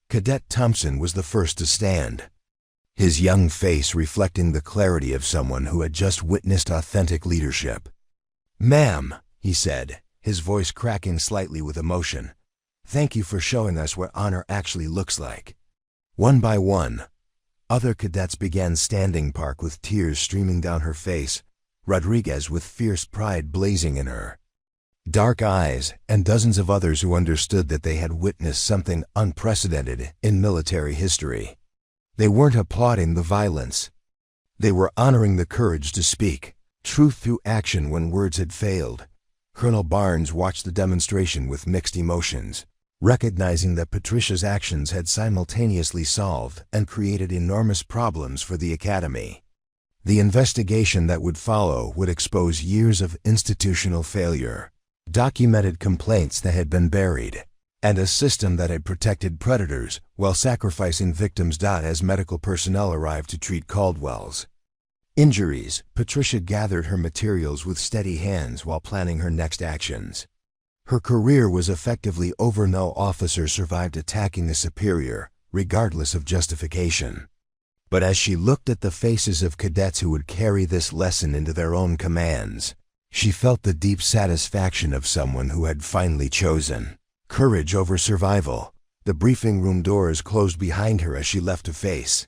S1: Cadet Thompson was the first to stand, his young face reflecting the clarity of someone who had just witnessed authentic leadership. "Ma'am," he said, his voice cracking slightly with emotion, "thank you for showing us what honor actually looks like." One by one, other cadets began standing, Park with tears streaming down her face, Rodriguez with fierce pride blazing in her dark eyes, and dozens of others who understood that they had witnessed something unprecedented in military history. They weren't applauding the violence. They were honoring the courage to speak truth through action when words had failed. Colonel Barnes watched the demonstration with mixed emotions, recognizing that Patricia's actions had simultaneously solved and created enormous problems for the Academy. The investigation that would follow would expose years of institutional failure, documented complaints that had been buried, and a system that had protected predators while sacrificing victims. As medical personnel arrived to treat Caldwell's injuries, Patricia gathered her materials with steady hands while planning her next actions. Her career was effectively over. No officer survived attacking a superior, regardless of justification. But as she looked at the faces of cadets who would carry this lesson into their own commands, she felt the deep satisfaction of someone who had finally chosen courage over survival. The briefing room doors closed behind her as she left to face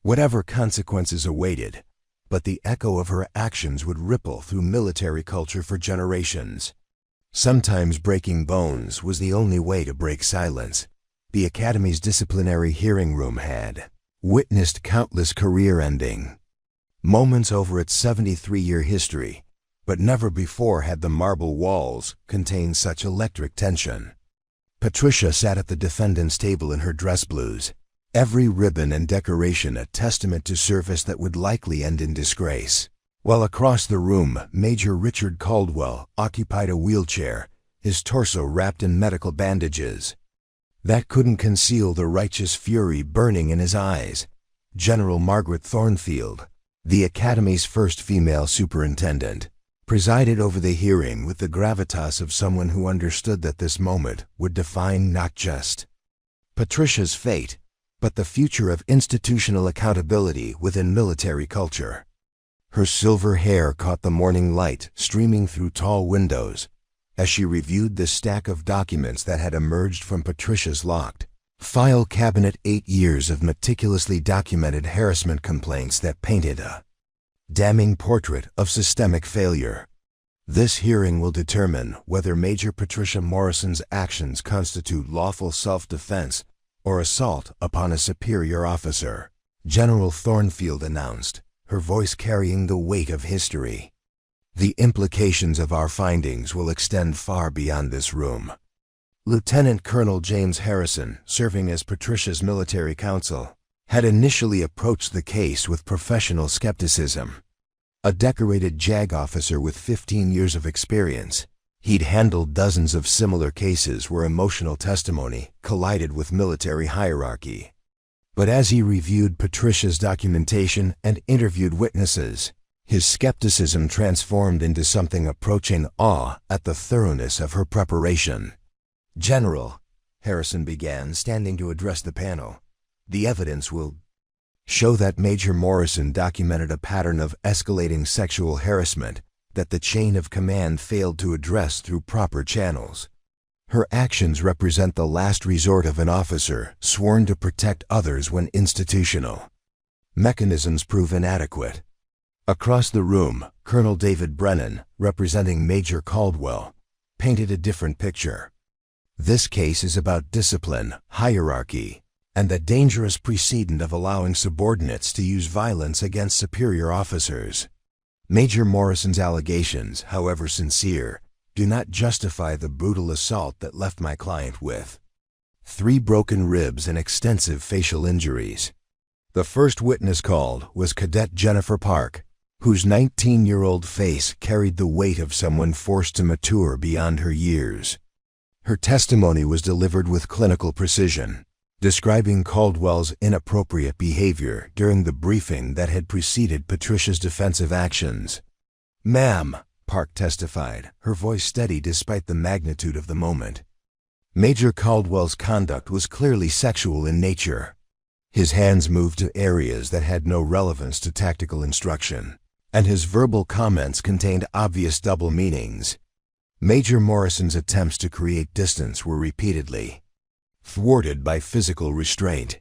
S1: whatever consequences awaited, but the echo of her actions would ripple through military culture for generations. Sometimes breaking bones was the only way to break silence. The Academy's disciplinary hearing room had witnessed countless career-ending moments over its 73-year history, but never before had the marble walls contained such electric tension. Patricia sat at the defendant's table in her dress blues, every ribbon and decoration a testament to service that would likely end in disgrace. While across the room, Major Richard Caldwell occupied a wheelchair, his torso wrapped in medical bandages that couldn't conceal the righteous fury burning in his eyes. General Margaret Thornfield, the Academy's first female superintendent, presided over the hearing with the gravitas of someone who understood that this moment would define not just Patricia's fate, but the future of institutional accountability within military culture. Her silver hair caught the morning light streaming through tall windows as she reviewed the stack of documents that had emerged from Patricia's locked file cabinet. 8 years of meticulously documented harassment complaints that painted a damning portrait of systemic failure. This hearing will determine whether Major Patricia Morrison's actions constitute lawful self-defense or assault upon a superior officer, General Thornfield announced, her voice carrying the weight of history. The implications of our findings will extend far beyond this room. Lieutenant Colonel James Harrison, serving as Patricia's military counsel, had initially approached the case with professional skepticism. A decorated JAG officer with 15 years of experience, he'd handled dozens of similar cases where emotional testimony collided with military hierarchy. But as he reviewed Patricia's documentation and interviewed witnesses, his skepticism transformed into something approaching awe at the thoroughness of her preparation. "General," Harrison began, standing to address the panel, "the evidence will show that Major Morrison documented a pattern of escalating sexual harassment that the chain of command failed to address through proper channels. Her actions represent the last resort of an officer sworn to protect others when institutional mechanisms prove inadequate." Across the room, Colonel David Brennan, representing Major Caldwell, painted a different picture. "This case is about discipline, hierarchy, and the dangerous precedent of allowing subordinates to use violence against superior officers. Major Morrison's allegations, however sincere, do not justify the brutal assault that left my client with 3 broken ribs and extensive facial injuries." The first witness called was Cadet Jennifer Park, whose 19-year-old face carried the weight of someone forced to mature beyond her years. Her testimony was delivered with clinical precision, describing Caldwell's inappropriate behavior during the briefing that had preceded Patricia's defensive actions. "Ma'am," Park testified, her voice steady despite the magnitude of the moment. Major Caldwell's conduct was clearly sexual in nature. His hands moved to areas that had no relevance to tactical instruction, and his verbal comments contained obvious double meanings. Major Morrison's attempts to create distance were repeatedly thwarted by physical restraint.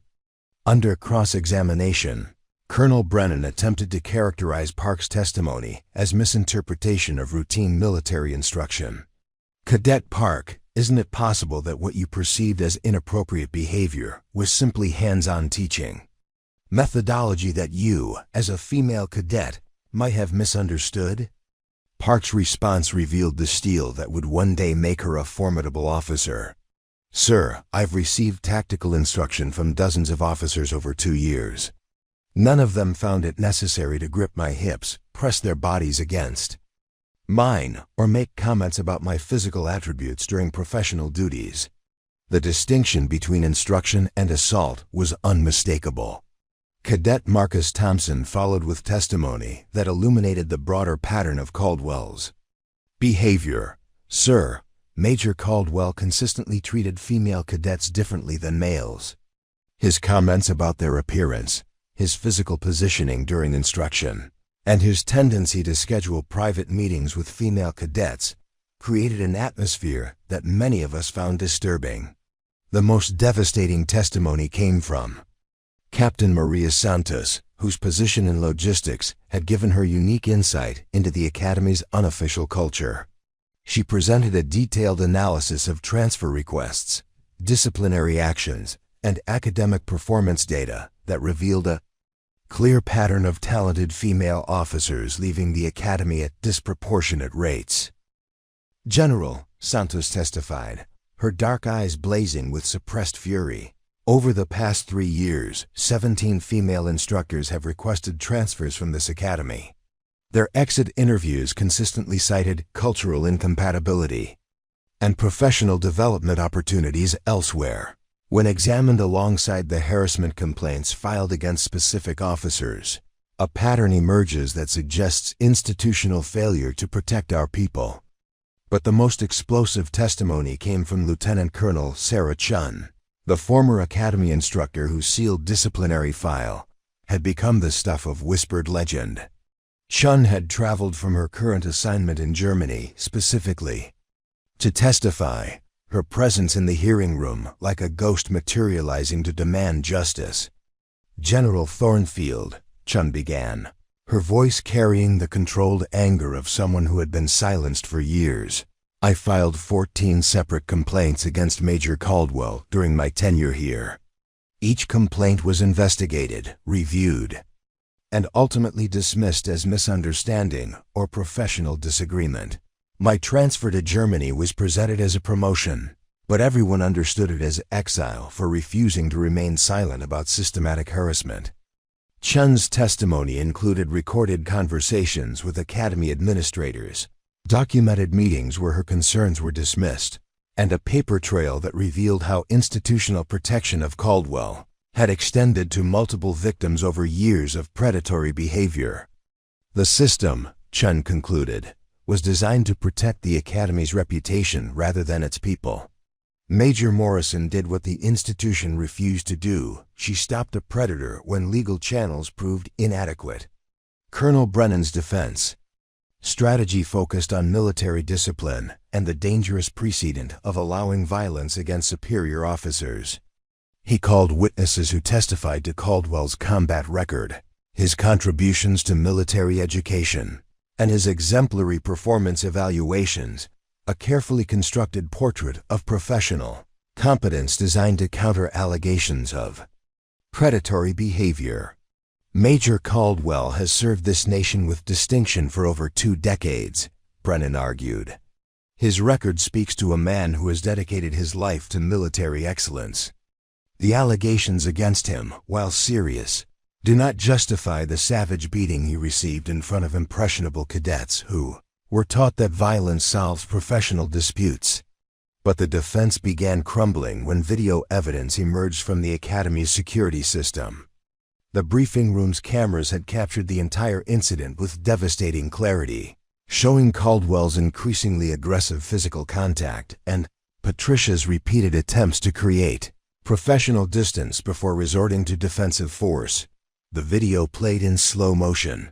S1: Under cross-examination, Colonel Brennan attempted to characterize Park's testimony as misinterpretation of routine military instruction. "Cadet Park, isn't it possible that what you perceived as inappropriate behavior was simply hands-on teaching? Methodology that you, as a female cadet, might have misunderstood?" Park's response revealed the steel that would one day make her a formidable officer. "Sir, I've received tactical instruction from dozens of officers over 2 years. None of them found it necessary to grip my hips, press their bodies against mine, or make comments about my physical attributes during professional duties." The distinction between instruction and assault was unmistakable. Cadet Marcus Thompson followed with testimony that illuminated the broader pattern of Caldwell's behavior. "Sir, Major Caldwell consistently treated female cadets differently than males. His comments about their appearance, his physical positioning during instruction, and his tendency to schedule private meetings with female cadets created an atmosphere that many of us found disturbing." The most devastating testimony came from Captain Maria Santos, whose position in logistics had given her unique insight into the Academy's unofficial culture. She presented a detailed analysis of transfer requests, disciplinary actions, and academic performance data that revealed a clear pattern of talented female officers leaving the Academy at disproportionate rates. "General," Santos testified, her dark eyes blazing with suppressed fury, "over the past 3 years, 17 female instructors have requested transfers from this academy. Their exit interviews consistently cited cultural incompatibility and professional development opportunities elsewhere. When examined alongside the harassment complaints filed against specific officers, a pattern emerges that suggests institutional failure to protect our people." But the most explosive testimony came from Lieutenant Colonel Sarah Chun, the former Academy instructor whose sealed disciplinary file had become the stuff of whispered legend. Chun had traveled from her current assignment in Germany specifically to testify, her presence in the hearing room like a ghost materializing to demand justice. "General Thornfield," Chun began, her voice carrying the controlled anger of someone who had been silenced for years, "I filed 14 separate complaints against Major Caldwell during my tenure here. Each complaint was investigated, reviewed, and ultimately dismissed as misunderstanding or professional disagreement. My transfer to Germany was presented as a promotion, but everyone understood it as exile for refusing to remain silent about systematic harassment." Chun's testimony included recorded conversations with Academy administrators, documented meetings where her concerns were dismissed, and a paper trail that revealed how institutional protection of Caldwell had extended to multiple victims over years of predatory behavior. The system, Chun concluded, was designed to protect the Academy's reputation rather than its people. Major Morrison did what the institution refused to do. She stopped a predator when legal channels proved inadequate. Colonel Brennan's defense strategy focused on military discipline and the dangerous precedent of allowing violence against superior officers. He called witnesses who testified to Caldwell's combat record, his contributions to military education, and his exemplary performance evaluations, a carefully constructed portrait of professional competence designed to counter allegations of predatory behavior. Major Caldwell has served this nation with distinction for over 2 decades, Brennan argued. His record speaks to a man who has dedicated his life to military excellence. The allegations against him, while serious, do not justify the savage beating he received in front of impressionable cadets who were taught that violence solves professional disputes. But the defense began crumbling when video evidence emerged from the Academy's security system. The briefing room's cameras had captured the entire incident with devastating clarity, showing Caldwell's increasingly aggressive physical contact and Patricia's repeated attempts to create professional distance before resorting to defensive force. The video played in slow motion,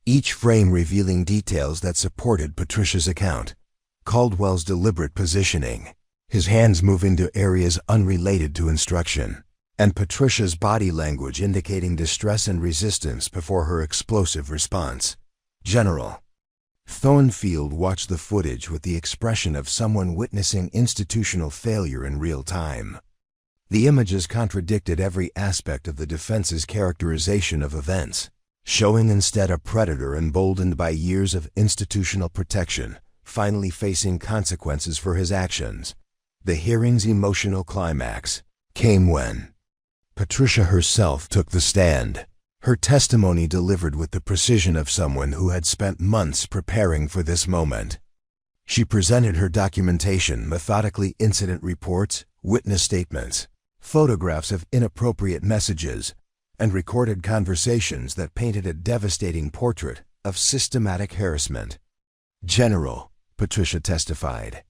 S1: each frame revealing details that supported Patricia's account. Caldwell's deliberate positioning, his hands moving to areas unrelated to instruction, and Patricia's body language indicating distress and resistance before her explosive response. General Thornfield watched the footage with the expression of someone witnessing institutional failure in real time. The images contradicted every aspect of the defense's characterization of events, showing instead a predator emboldened by years of institutional protection, finally facing consequences for his actions. The hearing's emotional climax came when Patricia herself took the stand, her testimony delivered with the precision of someone who had spent months preparing for this moment. She presented her documentation methodically: incident reports, witness statements, photographs of inappropriate messages, and recorded conversations that painted a devastating portrait of systematic harassment. General, Patricia testified,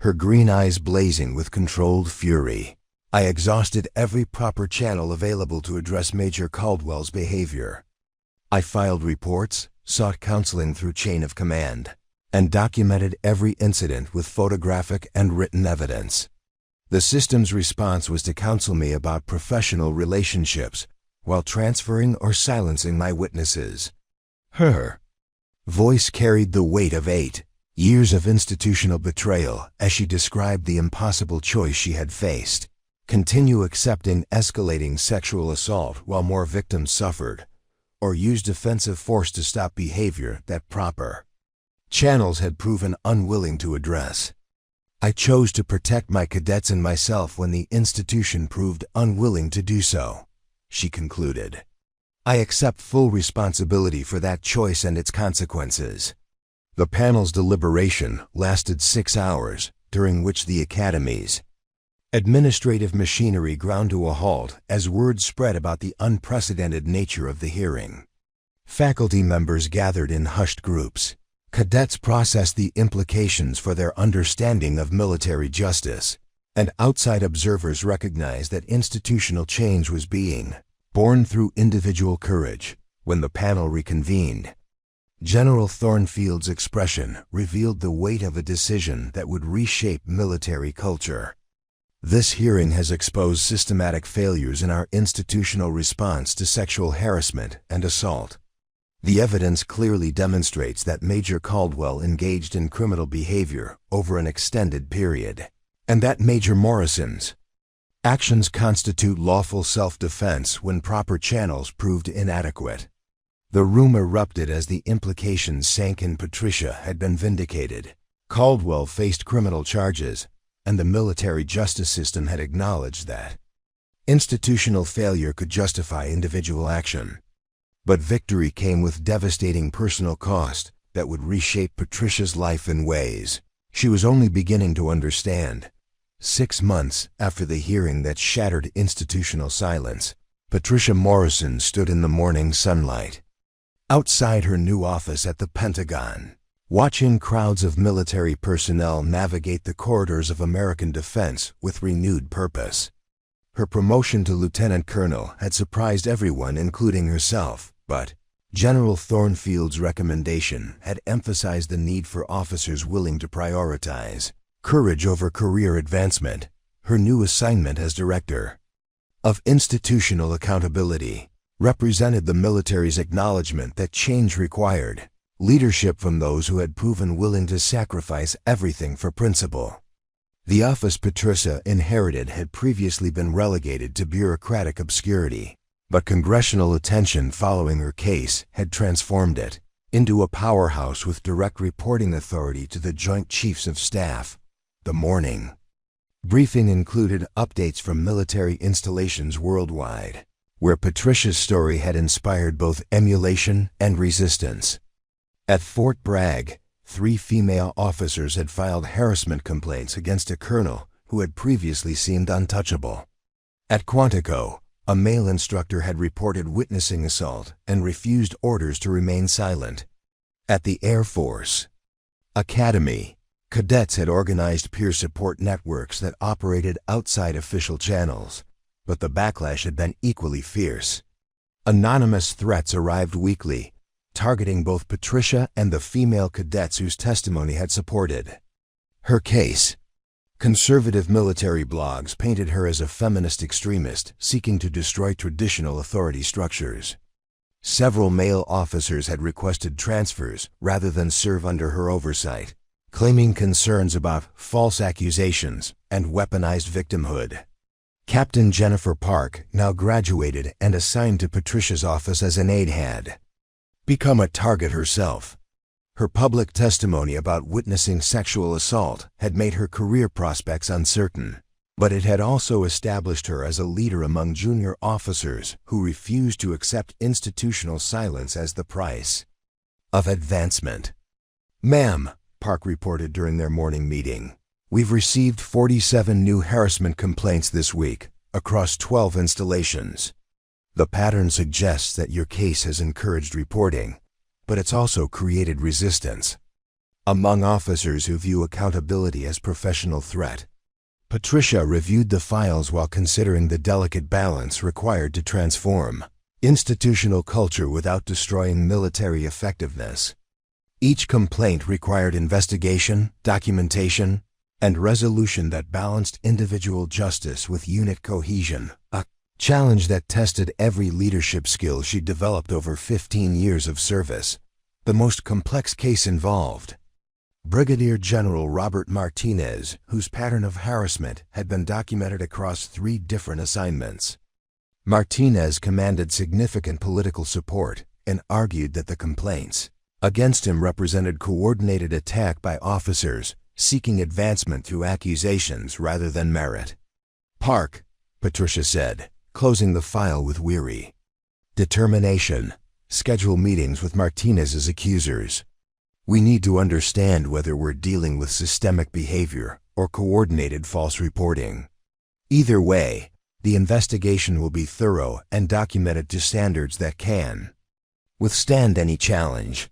S1: her green eyes blazing with controlled fury, I exhausted every proper channel available to address Major Caldwell's behavior. I filed reports, sought counseling through chain of command, and documented every incident with photographic and written evidence. The system's response was to counsel me about professional relationships while transferring or silencing my witnesses. Her voice carried the weight of 8 years of institutional betrayal as she described the impossible choice she had faced: continue accepting escalating sexual assault while more victims suffered, or use defensive force to stop behavior that proper channels had proven unwilling to address. I chose to protect my cadets and myself when the institution proved unwilling to do so, she concluded. I accept full responsibility for that choice and its consequences. The panel's deliberation lasted 6 hours, during which the Academy's administrative machinery ground to a halt as word spread about the unprecedented nature of the hearing. Faculty members gathered in hushed groups. Cadets processed the implications for their understanding of military justice, and outside observers recognized that institutional change was being born through individual courage. When the panel reconvened, General Thornfield's expression revealed the weight of a decision that would reshape military culture. This hearing has exposed systematic failures in our institutional response to sexual harassment and assault. The evidence clearly demonstrates that Major Caldwell engaged in criminal behavior over an extended period, and that Major Morrison's actions constitute lawful self-defense when proper channels proved inadequate. The room erupted as the implications sank in. Patricia had been vindicated. Caldwell faced criminal charges, and the military justice system had acknowledged that institutional failure could justify individual action. But victory came with devastating personal cost that would reshape Patricia's life in ways she was only beginning to understand. 6 months after the hearing that shattered institutional silence, Patricia Morrison stood in the morning sunlight outside her new office at the Pentagon, watching crowds of military personnel navigate the corridors of American defense with renewed purpose. Her promotion to lieutenant colonel had surprised everyone, including herself, but General Thornfield's recommendation had emphasized the need for officers willing to prioritize courage over career advancement. Her new assignment as Director of Institutional Accountability represented the military's acknowledgement that change required leadership from those who had proven willing to sacrifice everything for principle. The office Patricia inherited had previously been relegated to bureaucratic obscurity, but congressional attention following her case had transformed it into a powerhouse with direct reporting authority to the Joint Chiefs of Staff. The morning briefing included updates from military installations worldwide, where Patricia's story had inspired both emulation and resistance. At Fort Bragg, 3 female officers had filed harassment complaints against a colonel who had previously seemed untouchable. At Quantico, a male instructor had reported witnessing assault and refused orders to remain silent. At the Air Force Academy, cadets had organized peer support networks that operated outside official channels, but the backlash had been equally fierce. Anonymous threats arrived weekly, targeting both Patricia and the female cadets whose testimony had supported her case. Conservative military blogs painted her as a feminist extremist seeking to destroy traditional authority structures. Several male officers had requested transfers rather than serve under her oversight, claiming concerns about false accusations and weaponized victimhood. Captain Jennifer Park, now graduated and assigned to Patricia's office as an aide, had become a target herself. Her public testimony about witnessing sexual assault had made her career prospects uncertain, but it had also established her as a leader among junior officers who refused to accept institutional silence as the price of advancement. "Ma'am," Park reported during their morning meeting, "we've received 47 new harassment complaints this week across 12 installations. The pattern suggests that your case has encouraged reporting, but it's also created resistance among officers who view accountability as professional threat." Patricia reviewed the files while considering the delicate balance required to transform institutional culture without destroying military effectiveness. Each complaint required investigation, documentation, and resolution that balanced individual justice with unit cohesion, a challenge that tested every leadership skill she developed over 15 years of service. The most complex case involved Brigadier General Robert Martinez, whose pattern of harassment had been documented across 3 different assignments. Martinez commanded significant political support and argued that the complaints against him represented coordinated attack by officers seeking advancement through accusations rather than merit. "Park," Patricia said, closing the file with weary determination, "schedule meetings with Martinez's accusers. We need to understand whether we're dealing with systemic behavior or coordinated false reporting. Either way, the investigation will be thorough and documented to standards that can withstand any challenge."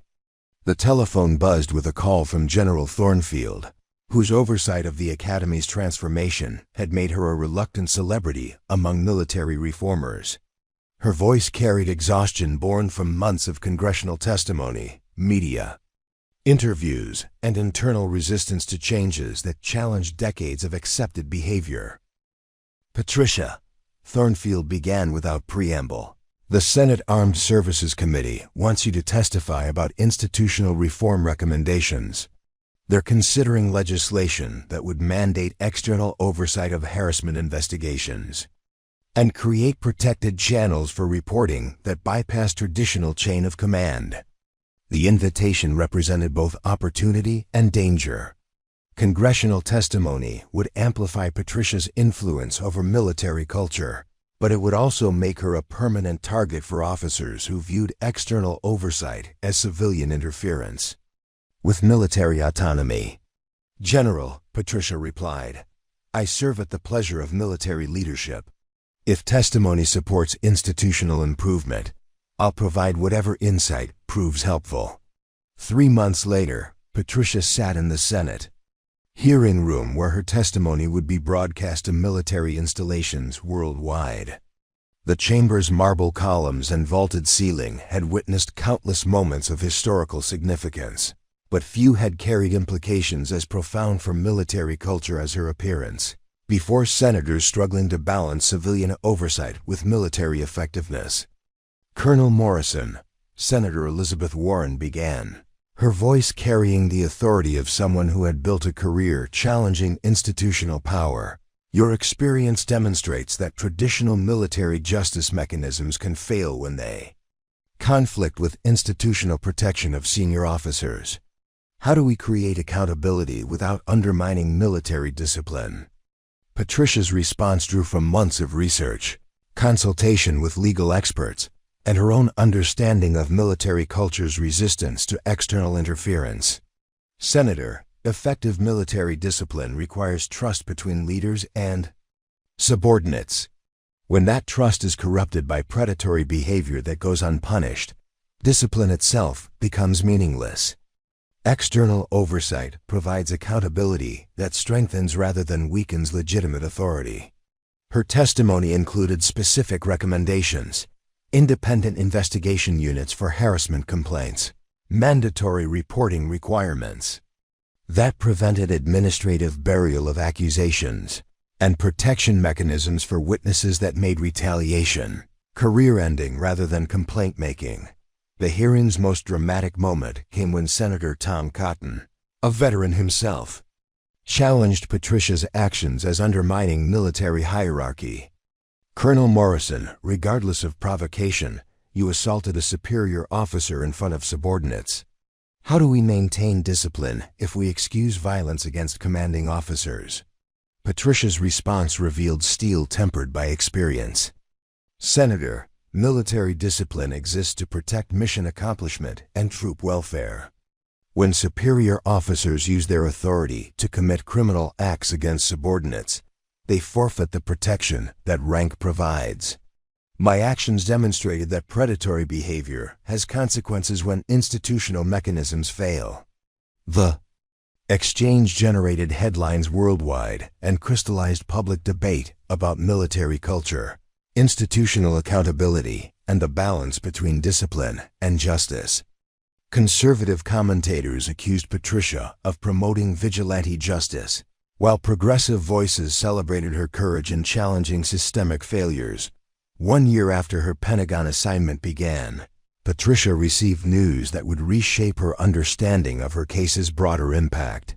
S1: The telephone buzzed with a call from General Thornfield, whose oversight of the Academy's transformation had made her a reluctant celebrity among military reformers. Her voice carried exhaustion born from months of congressional testimony, media interviews, and internal resistance to changes that challenged decades of accepted behavior. "Patricia," Thornfield began without preamble, "the Senate Armed Services Committee wants you to testify about institutional reform recommendations. They're considering legislation that would mandate external oversight of harassment investigations and create protected channels for reporting that bypass traditional chain of command." The invitation represented both opportunity and danger. Congressional testimony would amplify Patricia's influence over military culture, but it would also make her a permanent target for officers who viewed external oversight as civilian interference with military autonomy. "General," Patricia replied, "I serve at the pleasure of military leadership. If testimony supports institutional improvement, I'll provide whatever insight proves helpful." 3 months later, Patricia sat in the Senate hearing room where her testimony would be broadcast to military installations worldwide. The chamber's marble columns and vaulted ceiling had witnessed countless moments of historical significance, but few had carried implications as profound for military culture as her appearance, before senators struggling to balance civilian oversight with military effectiveness. "Colonel Morrison," Senator Elizabeth Warren began, her voice carrying the authority of someone who had built a career challenging institutional power. "Your experience demonstrates that traditional military justice mechanisms can fail when they conflict with institutional protection of senior officers. How do we create accountability without undermining military discipline?" Patricia's response drew from months of research, consultation with legal experts, and her own understanding of military culture's resistance to external interference. Senator, effective military discipline requires trust between leaders and subordinates. When that trust is corrupted by predatory behavior that goes unpunished, discipline itself becomes meaningless. External oversight provides accountability that strengthens rather than weakens legitimate authority. Her testimony included specific recommendations: independent investigation units for harassment complaints, mandatory reporting requirements that prevented administrative burial of accusations, and protection mechanisms for witnesses that made retaliation career-ending rather than complaint-making. The hearing's most dramatic moment came when Senator Tom Cotton, a veteran himself, challenged Patricia's actions as undermining military hierarchy. "Colonel Morrison, regardless of provocation, you assaulted a superior officer in front of subordinates. How do we maintain discipline if we excuse violence against commanding officers?" Patricia's response revealed steel tempered by experience. "Senator, military discipline exists to protect mission accomplishment and troop welfare. When superior officers use their authority to commit criminal acts against subordinates, they forfeit the protection that rank provides. My actions demonstrated that predatory behavior has consequences when institutional mechanisms fail." The exchange generated headlines worldwide and crystallized public debate about military culture, institutional accountability, and the balance between discipline and justice. Conservative commentators accused Patricia of promoting vigilante justice, while progressive voices celebrated her courage in challenging systemic failures. 1 year after her Pentagon assignment began, Patricia received news that would reshape her understanding of her case's broader impact.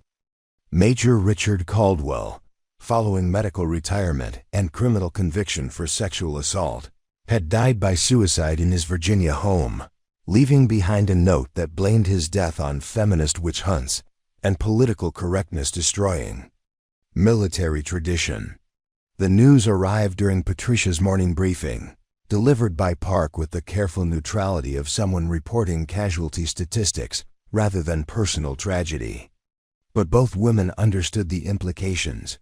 S1: Major Richard Caldwell, following medical retirement and criminal conviction for sexual assault, had died by suicide in his Virginia home, leaving behind a note that blamed his death on feminist witch hunts and political correctness destroying military tradition. The news arrived during Patricia's morning briefing, delivered by Park with the careful neutrality of someone reporting casualty statistics rather than personal tragedy. But both women understood the implications.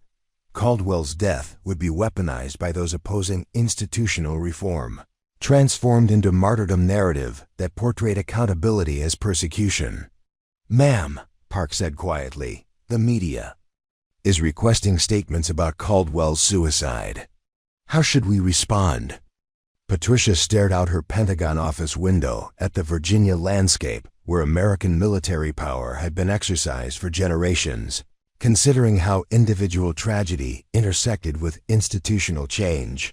S1: Caldwell's death would be weaponized by those opposing institutional reform, transformed into martyrdom narrative that portrayed accountability as persecution. "Ma'am," Park said quietly, "the media is requesting statements about Caldwell's suicide. How should we respond?" Patricia stared out her Pentagon office window at the Virginia landscape where American military power had been exercised for generations, considering how individual tragedy intersected with institutional change.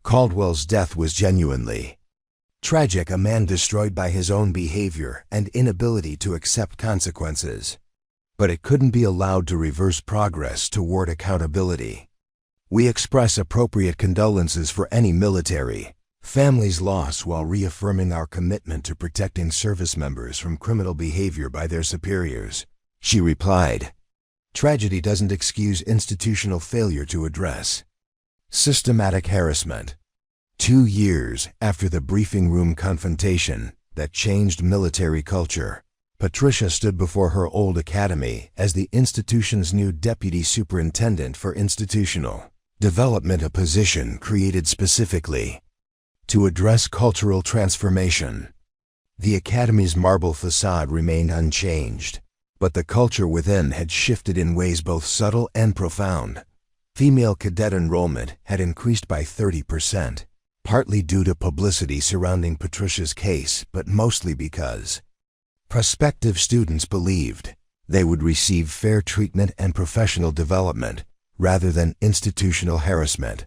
S1: Caldwell's death was genuinely tragic, a man destroyed by his own behavior and inability to accept consequences. But it couldn't be allowed to reverse progress toward accountability. "We express appropriate condolences for any military family's loss while reaffirming our commitment to protecting service members from criminal behavior by their superiors," she replied. Tragedy doesn't excuse institutional failure to address systematic harassment. 2 years after the briefing room confrontation that changed military culture, Patricia stood before her old academy as the institution's new deputy superintendent for institutional development, a position created specifically to address cultural transformation. The academy's marble facade remained unchanged, but the culture within had shifted in ways both subtle and profound. Female cadet enrollment had increased by 30%, partly due to publicity surrounding Patricia's case, but mostly because prospective students believed they would receive fair treatment and professional development rather than institutional harassment.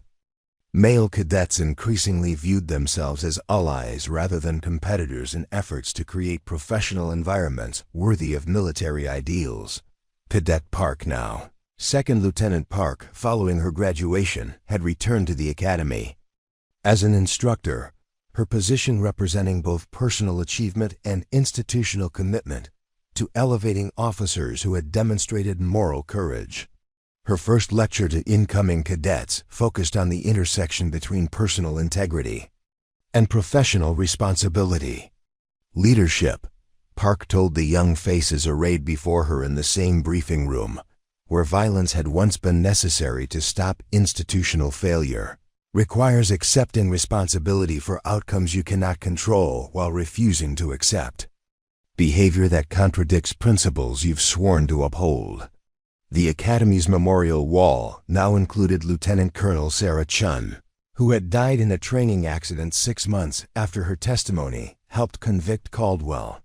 S1: Male cadets increasingly viewed themselves as allies rather than competitors in efforts to create professional environments worthy of military ideals. Cadet Park, now Second Lieutenant Park, following her graduation, had returned to the academy. As an instructor, her position representing both personal achievement and institutional commitment to elevating officers who had demonstrated moral courage. Her first lecture to incoming cadets focused on the intersection between personal integrity and professional responsibility. Leadership, Park told the young faces arrayed before her in the same briefing room, where violence had once been necessary to stop institutional failure, requires accepting responsibility for outcomes you cannot control while refusing to accept. Behavior that contradicts principles you've sworn to uphold. The Academy's memorial wall now included Lieutenant Colonel Sarah Chun, who had died in a training accident 6 months after her testimony helped convict Caldwell.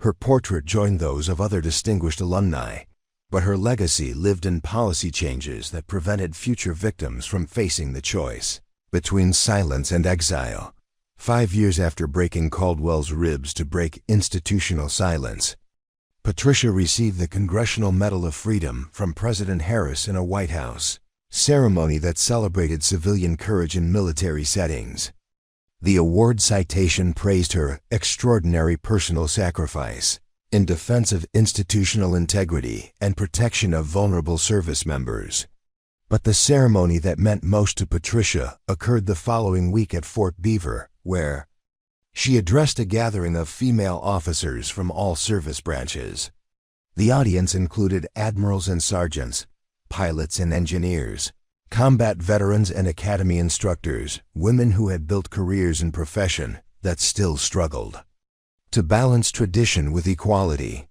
S1: Her portrait joined those of other distinguished alumni, but her legacy lived in policy changes that prevented future victims from facing the choice between silence and exile. 5 years after breaking Caldwell's ribs to break institutional silence, Patricia received the Congressional Medal of Freedom from President Harris in a White House ceremony that celebrated civilian courage in military settings. The award citation praised her extraordinary personal sacrifice in defense of institutional integrity and protection of vulnerable service members. But the ceremony that meant most to Patricia occurred the following week at Fort Beaver, where she addressed a gathering of female officers from all service branches. The audience included admirals and sergeants, pilots and engineers, combat veterans and academy instructors, women who had built careers in profession that still struggled to balance tradition with equality.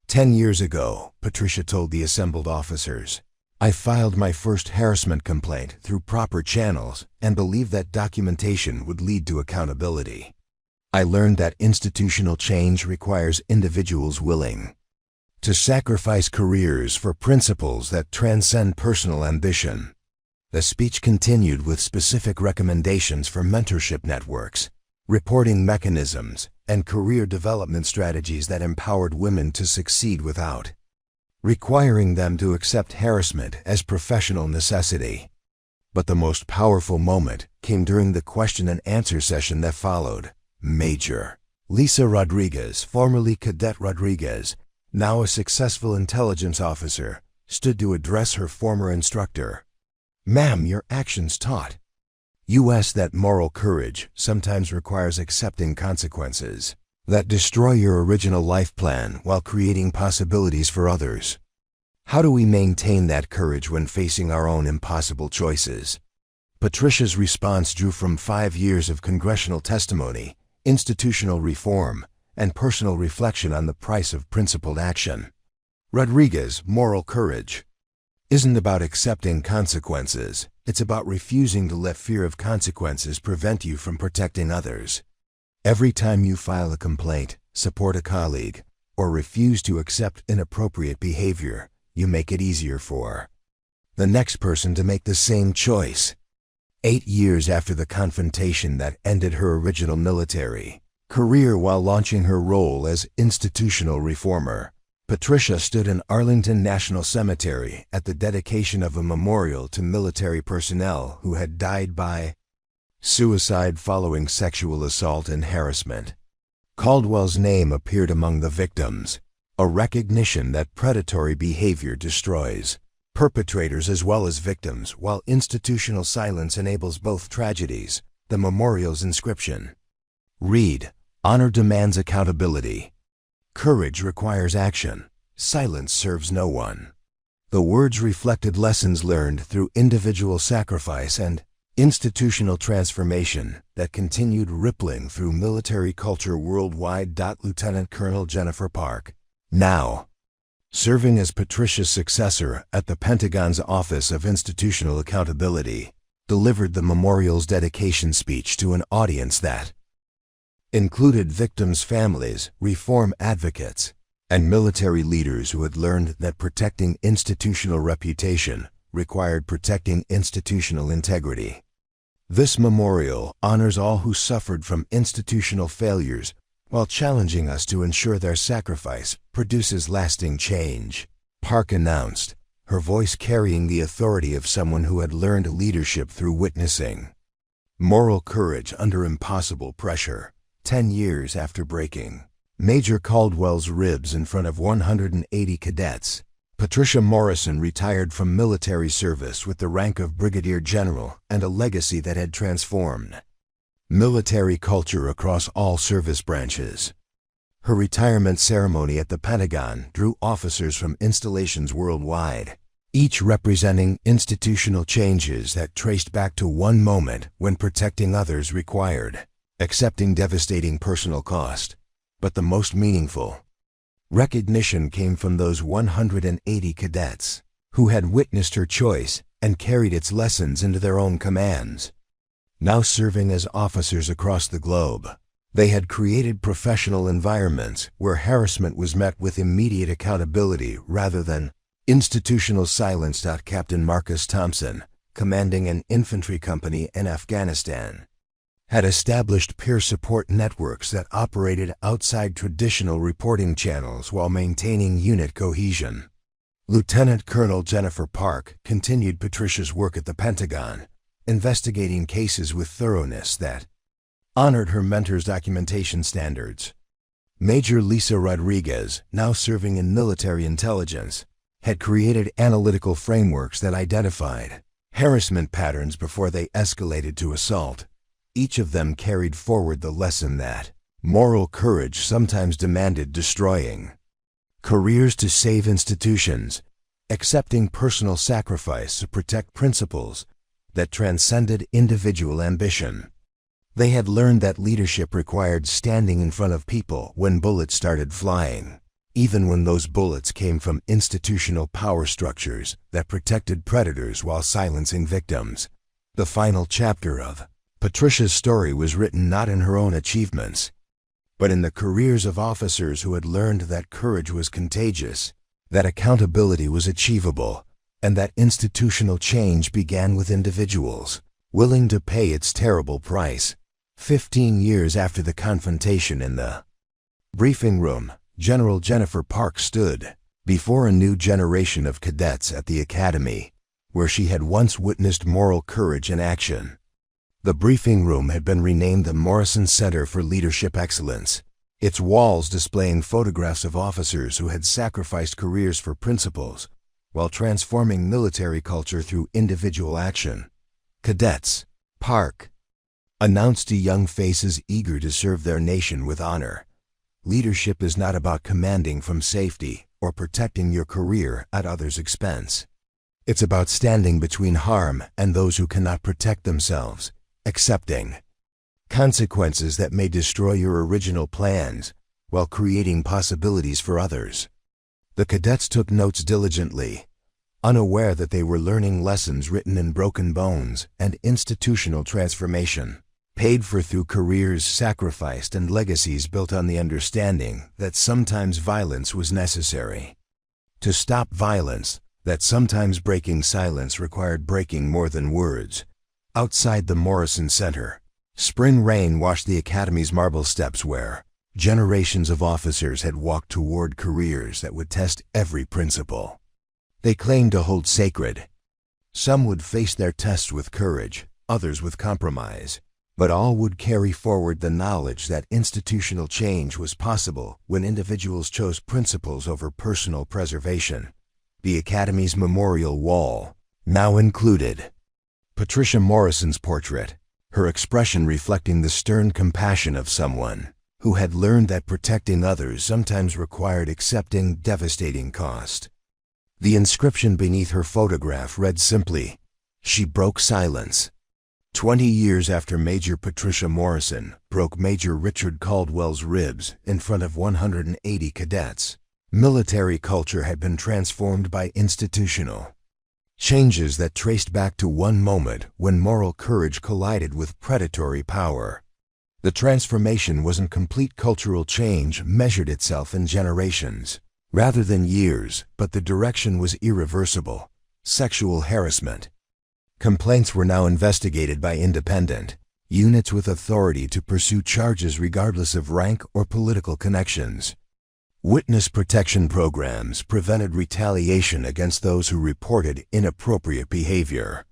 S1: 10 years ago, Patricia told the assembled officers, I filed my first harassment complaint through proper channels and believed that documentation would lead to accountability. I learned that institutional change requires individuals willing to sacrifice careers for principles that transcend personal ambition. The speech continued with specific recommendations for mentorship networks, reporting mechanisms, and career development strategies that empowered women to succeed without requiring them to accept harassment as professional necessity. But the most powerful moment came during the question and answer session that followed. Major Lisa Rodriguez, formerly Cadet Rodriguez, now a successful intelligence officer, stood to address her former instructor. Ma'am, your actions taught us that moral courage sometimes requires accepting consequences that destroy your original life plan while creating possibilities for others. How do we maintain that courage when facing our own impossible choices? Patricia's response drew from 5 years of congressional testimony, institutional reform, and personal reflection on the price of principled action. Rodriguez, moral courage isn't about accepting consequences. It's about refusing to let fear of consequences prevent you from protecting others. Every time you file a complaint, support a colleague, or refuse to accept inappropriate behavior, you make it easier for the next person to make the same choice. 8 years after the confrontation that ended her original military career while launching her role as institutional reformer, Patricia stood in Arlington National Cemetery at the dedication of a memorial to military personnel who had died by suicide following sexual assault and harassment. Caldwell's name appeared among the victims, a recognition that predatory behavior destroys perpetrators as well as victims, while institutional silence enables both tragedies. The memorial's inscription read, "Honor demands accountability. Courage requires action. Silence serves no one." The words reflected lessons learned through individual sacrifice and institutional transformation that continued rippling through military culture worldwide. Lieutenant Colonel Jennifer Park, now serving as Patricia's successor at the Pentagon's Office of Institutional Accountability, delivered the memorial's dedication speech to an audience that included victims' families, reform advocates, and military leaders who had learned that protecting institutional reputation required protecting institutional integrity. This memorial honors all who suffered from institutional failures while challenging us to ensure their sacrifice produces lasting change, Park announced, her voice carrying the authority of someone who had learned leadership through witnessing moral courage under impossible pressure. 10 years after breaking Major Caldwell's ribs in front of 180 cadets, Patricia Morrison retired from military service with the rank of Brigadier General and a legacy that had transformed military culture across all service branches. Her retirement ceremony at the Pentagon drew officers from installations worldwide, each representing institutional changes that traced back to one moment when protecting others required accepting devastating personal cost. But the most meaningful recognition came from those 180 cadets who had witnessed her choice and carried its lessons into their own commands. Now serving as officers across the globe, they had created professional environments where harassment was met with immediate accountability rather than institutional silence. Captain Marcus Thompson, commanding an infantry company in Afghanistan, had established peer support networks that operated outside traditional reporting channels while maintaining unit cohesion. Lieutenant Colonel Jennifer Park continued Patricia's work at the Pentagon, investigating cases with thoroughness that honored her mentor's documentation standards. Major Lisa Rodriguez, now serving in military intelligence, had created analytical frameworks that identified harassment patterns before they escalated to assault. Each of them carried forward the lesson that moral courage sometimes demanded destroying careers to save institutions, accepting personal sacrifice to protect principles that transcended individual ambition. They had learned that leadership required standing in front of people when bullets started flying, even when those bullets came from institutional power structures that protected predators while silencing victims. The final chapter of Patricia's story was written not in her own achievements, but in the careers of officers who had learned that courage was contagious, that accountability was achievable, and that institutional change began with individuals willing to pay its terrible price. 15 years after the confrontation in the briefing room, General Jennifer Park stood before a new generation of cadets at the academy, where she had once witnessed moral courage in action. The briefing room had been renamed the Morrison Center for Leadership Excellence, its walls displaying photographs of officers who had sacrificed careers for principles while transforming military culture through individual action. Cadets, Park announced to young faces eager to serve their nation with honor. Leadership is not about commanding from safety or protecting your career at others' expense. It's about standing between harm and those who cannot protect themselves, accepting consequences that may destroy your original plans while creating possibilities for others. The cadets took notes diligently, unaware that they were learning lessons written in broken bones and institutional transformation, paid for through careers sacrificed and legacies built on the understanding that sometimes violence was necessary to stop violence, that sometimes breaking silence required breaking more than words. Outside the Morrison Center, spring rain washed the Academy's marble steps where generations of officers had walked toward careers that would test every principle they claimed to hold sacred. Some would face their tests with courage, others with compromise, but all would carry forward the knowledge that institutional change was possible when individuals chose principles over personal preservation. The Academy's memorial wall now included Patricia Morrison's portrait, her expression reflecting the stern compassion of someone who had learned that protecting others sometimes required accepting devastating cost. The inscription beneath her photograph read simply, "She broke silence." 20 years after Major Patricia Morrison broke Major Richard Caldwell's ribs in front of 180 cadets, military culture had been transformed by institutional changes that traced back to one moment when moral courage collided with predatory power. The transformation wasn't complete cultural change measured itself in generations, rather than years, but the direction was irreversible: sexual harassment. Complaints were now investigated by independent units with authority to pursue charges regardless of rank or political connections. Witness protection programs prevented retaliation against those who reported inappropriate behavior.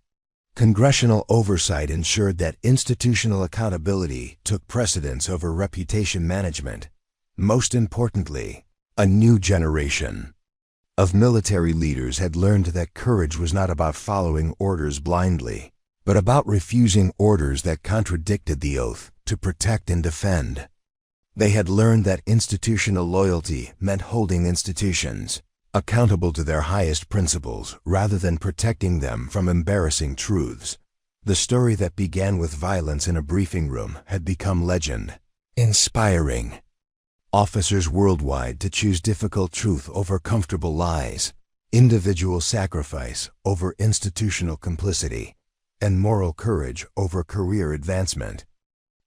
S1: Congressional oversight ensured that institutional accountability took precedence over reputation management. Most importantly, a new generation of military leaders had learned that courage was not about following orders blindly, but about refusing orders that contradicted the oath to protect and defend. They had learned that institutional loyalty meant holding institutions accountable to their highest principles rather than protecting them from embarrassing truths. The story that began with violence in a briefing room had become legend, inspiring officers worldwide to choose difficult truth over comfortable lies, individual sacrifice over institutional complicity, and moral courage over career advancement.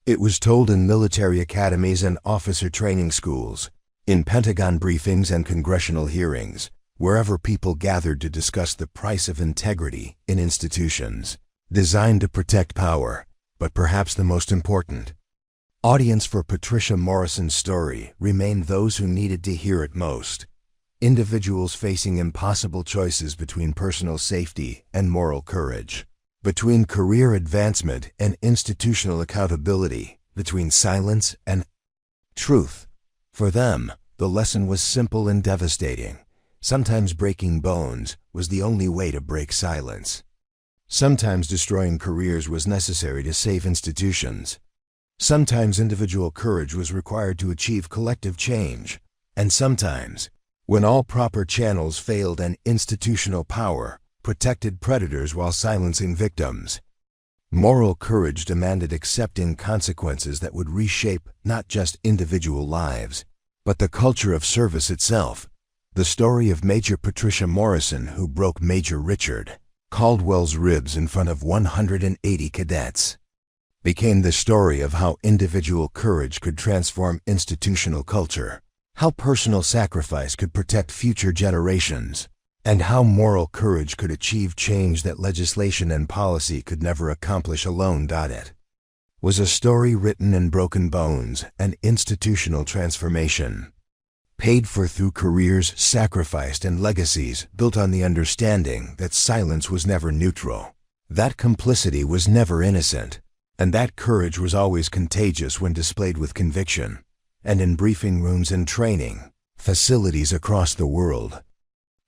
S1: It was told in military academies and officer training schools, in Pentagon briefings and congressional hearings, wherever people gathered to discuss the price of integrity in institutions designed to protect power, but perhaps the most important audience for Patricia Morrison's story remained those who needed to hear it most. Individuals facing impossible choices between personal safety and moral courage, between career advancement and institutional accountability, between silence and truth. For them, the lesson was simple and devastating. Sometimes breaking bones was the only way to break silence. Sometimes destroying careers was necessary to save institutions. Sometimes individual courage was required to achieve collective change. And sometimes, when all proper channels failed and institutional power protected predators while silencing victims, moral courage demanded accepting consequences that would reshape not just individual lives, but the culture of service itself. The story of Major Patricia Morrison, who broke Major Richard Caldwell's ribs in front of 180 cadets, became the story of how individual courage could transform institutional culture, how personal sacrifice could protect future generations, and how moral courage could achieve change that legislation and policy could never accomplish alone. It was a story written in broken bones and institutional transformation, paid for through careers sacrificed and legacies built on the understanding that silence was never neutral, that complicity was never innocent, and that courage was always contagious when displayed with conviction. And in briefing rooms and training facilities across the world,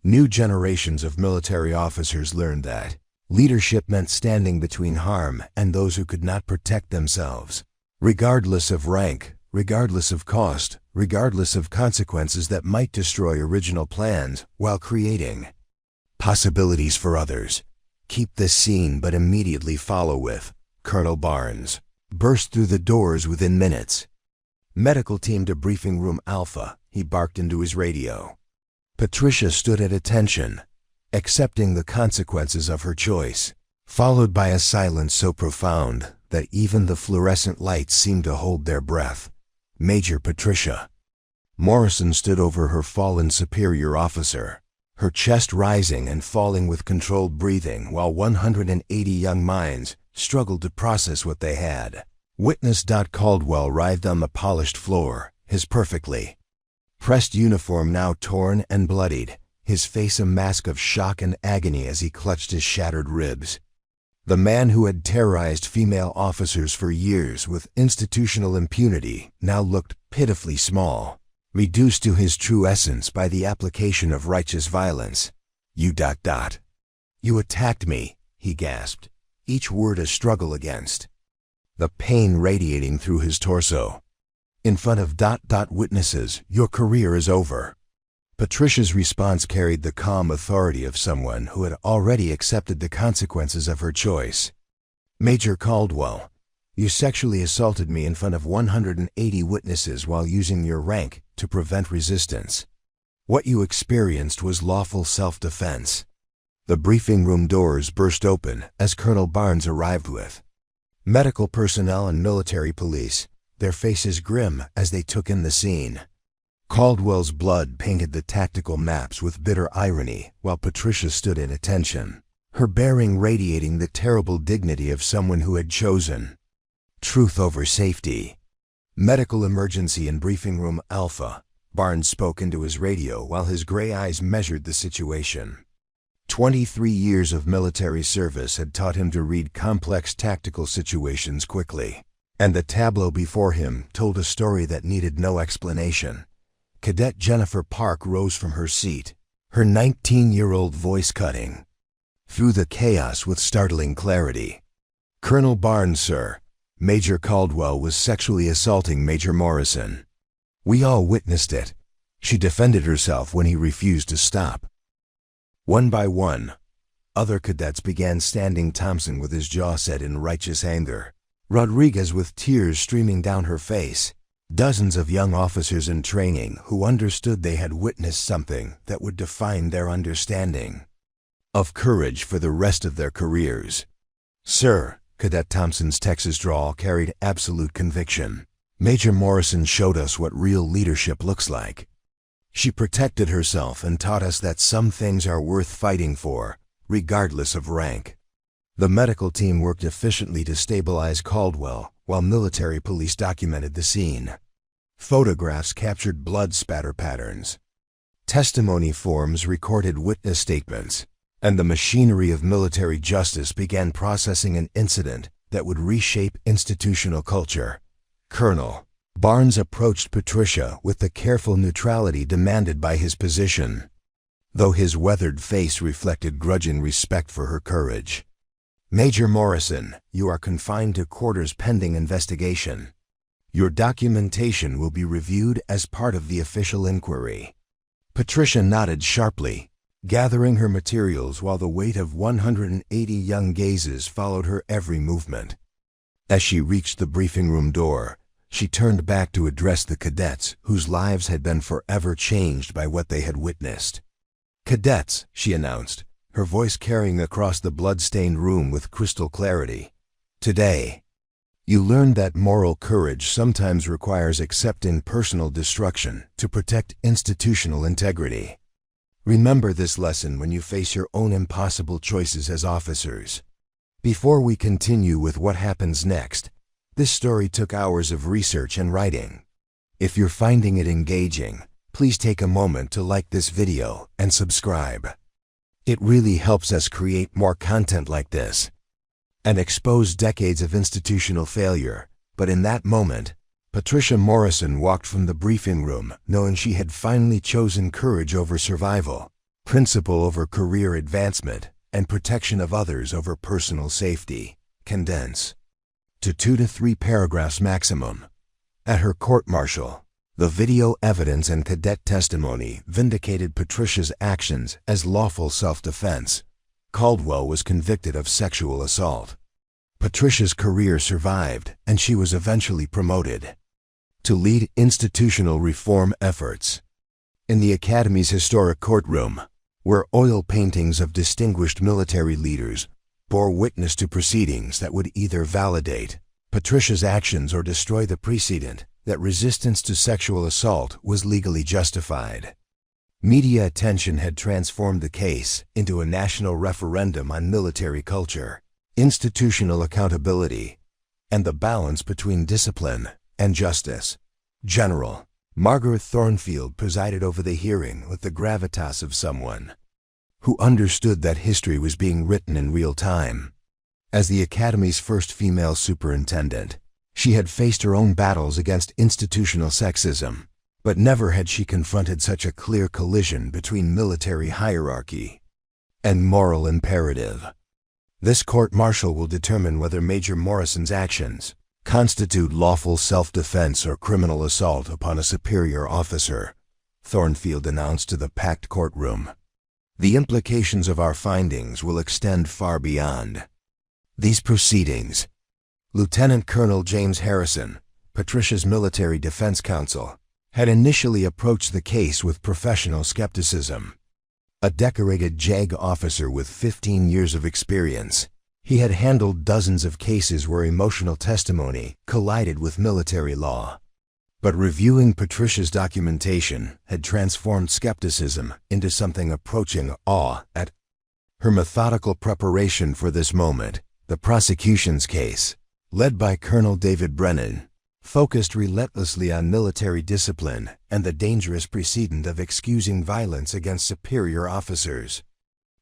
S1: new generations of military officers learned that leadership meant standing between harm and those who could not protect themselves, regardless of rank, regardless of cost, regardless of consequences that might destroy original plans while creating possibilities for others. Keep this scene, but immediately follow with Colonel Barnes burst through the doors within minutes. Medical team to briefing room Alpha, he barked into his radio. Patricia stood at attention, accepting the consequences of her choice, followed by a silence so profound that even the fluorescent lights seemed to hold their breath. Major Patricia Morrison stood over her fallen superior officer, her chest rising and falling with controlled breathing while 180 young minds struggled to process what they had witnessed. Caldwell writhed on the polished floor, his perfectly pressed uniform now torn and bloodied, his face a mask of shock and agony as he clutched his shattered ribs. The man who had terrorized female officers for years with institutional impunity now looked pitifully small, reduced to his true essence by the application of righteous violence. You attacked me, he gasped, each word a struggle against the pain radiating through his torso. In front of witnesses, your career is over. Patricia's response carried the calm authority of someone who had already accepted the consequences of her choice. Major Caldwell, you sexually assaulted me in front of 180 witnesses while using your rank to prevent resistance. What you experienced was lawful self-defense. The briefing room doors burst open as Colonel Barnes arrived with medical personnel and military police, their faces grim as they took in the scene. Caldwell's blood painted the tactical maps with bitter irony while Patricia stood at attention, her bearing radiating the terrible dignity of someone who had chosen truth over safety. Medical emergency in briefing room Alpha, Barnes spoke into his radio while his gray eyes measured the situation. 23 years of military service had taught him to read complex tactical situations quickly, and the tableau before him told a story that needed no explanation. Cadet Jennifer Park rose from her seat, her 19-year-old voice cutting through the chaos with startling clarity. "Colonel Barnes, sir, Major Caldwell was sexually assaulting Major Morrison. We all witnessed it. She defended herself when he refused to stop." One by one, other cadets began standing Thompson with his jaw set in righteous anger, Rodriguez with tears streaming down her face, dozens of young officers in training who understood they had witnessed something that would define their understanding of courage for the rest of their careers. "Sir," Cadet Thompson's Texas drawl carried absolute conviction, "Major Morrison showed us what real leadership looks like. She protected herself and taught us that some things are worth fighting for, regardless of rank." The medical team worked efficiently to stabilize Caldwell, while military police documented the scene. Photographs captured blood spatter patterns. Testimony forms recorded witness statements, and the machinery of military justice began processing an incident that would reshape institutional culture. Colonel Barnes approached Patricia with the careful neutrality demanded by his position, though his weathered face reflected grudging respect for her courage. "Major Morrison, you are confined to quarters pending investigation. Your documentation will be reviewed as part of the official inquiry." Patricia nodded sharply, gathering her materials while the weight of 180 young gazes followed her every movement. As she reached the briefing room door, she turned back to address the cadets whose lives had been forever changed by what they had witnessed. "Cadets," she announced, her voice carrying across the blood-stained room with crystal clarity, "today, you learned that moral courage sometimes requires accepting personal destruction to protect institutional integrity. Remember this lesson when you face your own impossible choices as officers." Before we continue with what happens next, this story took hours of research and writing. If you're finding it engaging, please take a moment to like this video and subscribe. It really helps us create more content like this and expose decades of institutional failure. But in that moment, Patricia Morrison walked from the briefing room knowing she had finally chosen courage over survival, principle over career advancement, and protection of others over personal safety. Condense to 2 to 3 paragraphs maximum. At her court-martial, the video evidence and cadet testimony vindicated Patricia's actions as lawful self-defense. Caldwell was convicted of sexual assault. Patricia's career survived, and she was eventually promoted to lead institutional reform efforts. In the Academy's historic courtroom, where oil paintings of distinguished military leaders bore witness to proceedings that would either validate Patricia's actions or destroy the precedent that resistance to sexual assault was legally justified. Media attention had transformed the case into a national referendum on military culture, institutional accountability, and the balance between discipline and justice. General Margaret Thornfield presided over the hearing with the gravitas of someone who understood that history was being written in real time. As the Academy's first female superintendent, she had faced her own battles against institutional sexism, but never had she confronted such a clear collision between military hierarchy and moral imperative. This court-martial will determine whether Major Morrison's actions constitute lawful self-defense or criminal assault upon a superior officer, Thornfield announced to the packed courtroom. The implications of our findings will extend far beyond these proceedings. Lieutenant Colonel James Harrison, Patricia's military defense counsel, had initially approached the case with professional skepticism. A decorated JAG officer with 15 years of experience, he had handled dozens of cases where emotional testimony collided with military law. But reviewing Patricia's documentation had transformed skepticism into something approaching awe at her methodical preparation for this moment. The prosecution's case, led by Colonel David Brennan, focused relentlessly on military discipline and the dangerous precedent of excusing violence against superior officers.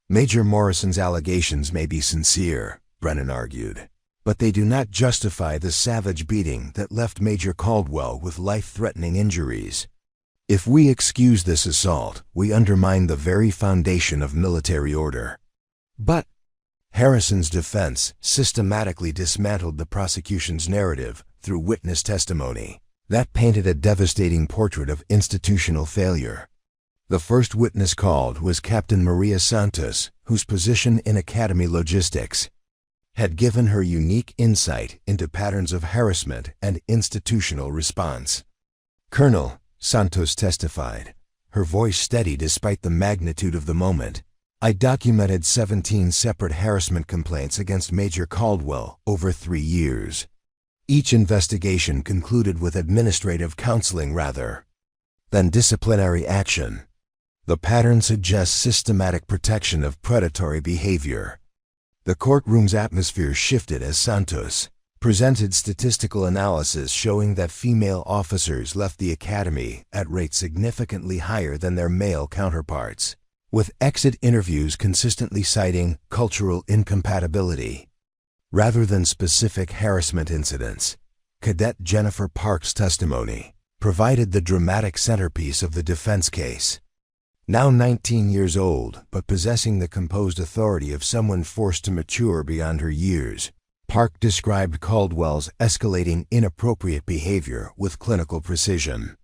S1: Major Morrison's allegations may be sincere, Brennan argued, but they do not justify the savage beating that left Major Caldwell with life-threatening injuries. If we excuse this assault, we undermine the very foundation of military order. But Harrison's defense systematically dismantled the prosecution's narrative through witness testimony that painted a devastating portrait of institutional failure. The first witness called was Captain Maria Santos, whose position in Academy logistics had given her unique insight into patterns of harassment and institutional response. Colonel Santos testified, her voice steady despite the magnitude of the moment. I documented 17 separate harassment complaints against Major Caldwell over 3 years. Each investigation concluded with administrative counseling rather than disciplinary action. The pattern suggests systematic protection of predatory behavior. The courtroom's atmosphere shifted as Santos presented statistical analysis showing that female officers left the academy at rates significantly higher than their male counterparts, with exit interviews consistently citing cultural incompatibility rather than specific harassment incidents. Cadet Jennifer Park's testimony provided the dramatic centerpiece of the defense case. Now 19 years old, but possessing the composed authority of someone forced to mature beyond her years, Park described Caldwell's escalating inappropriate behavior with clinical precision.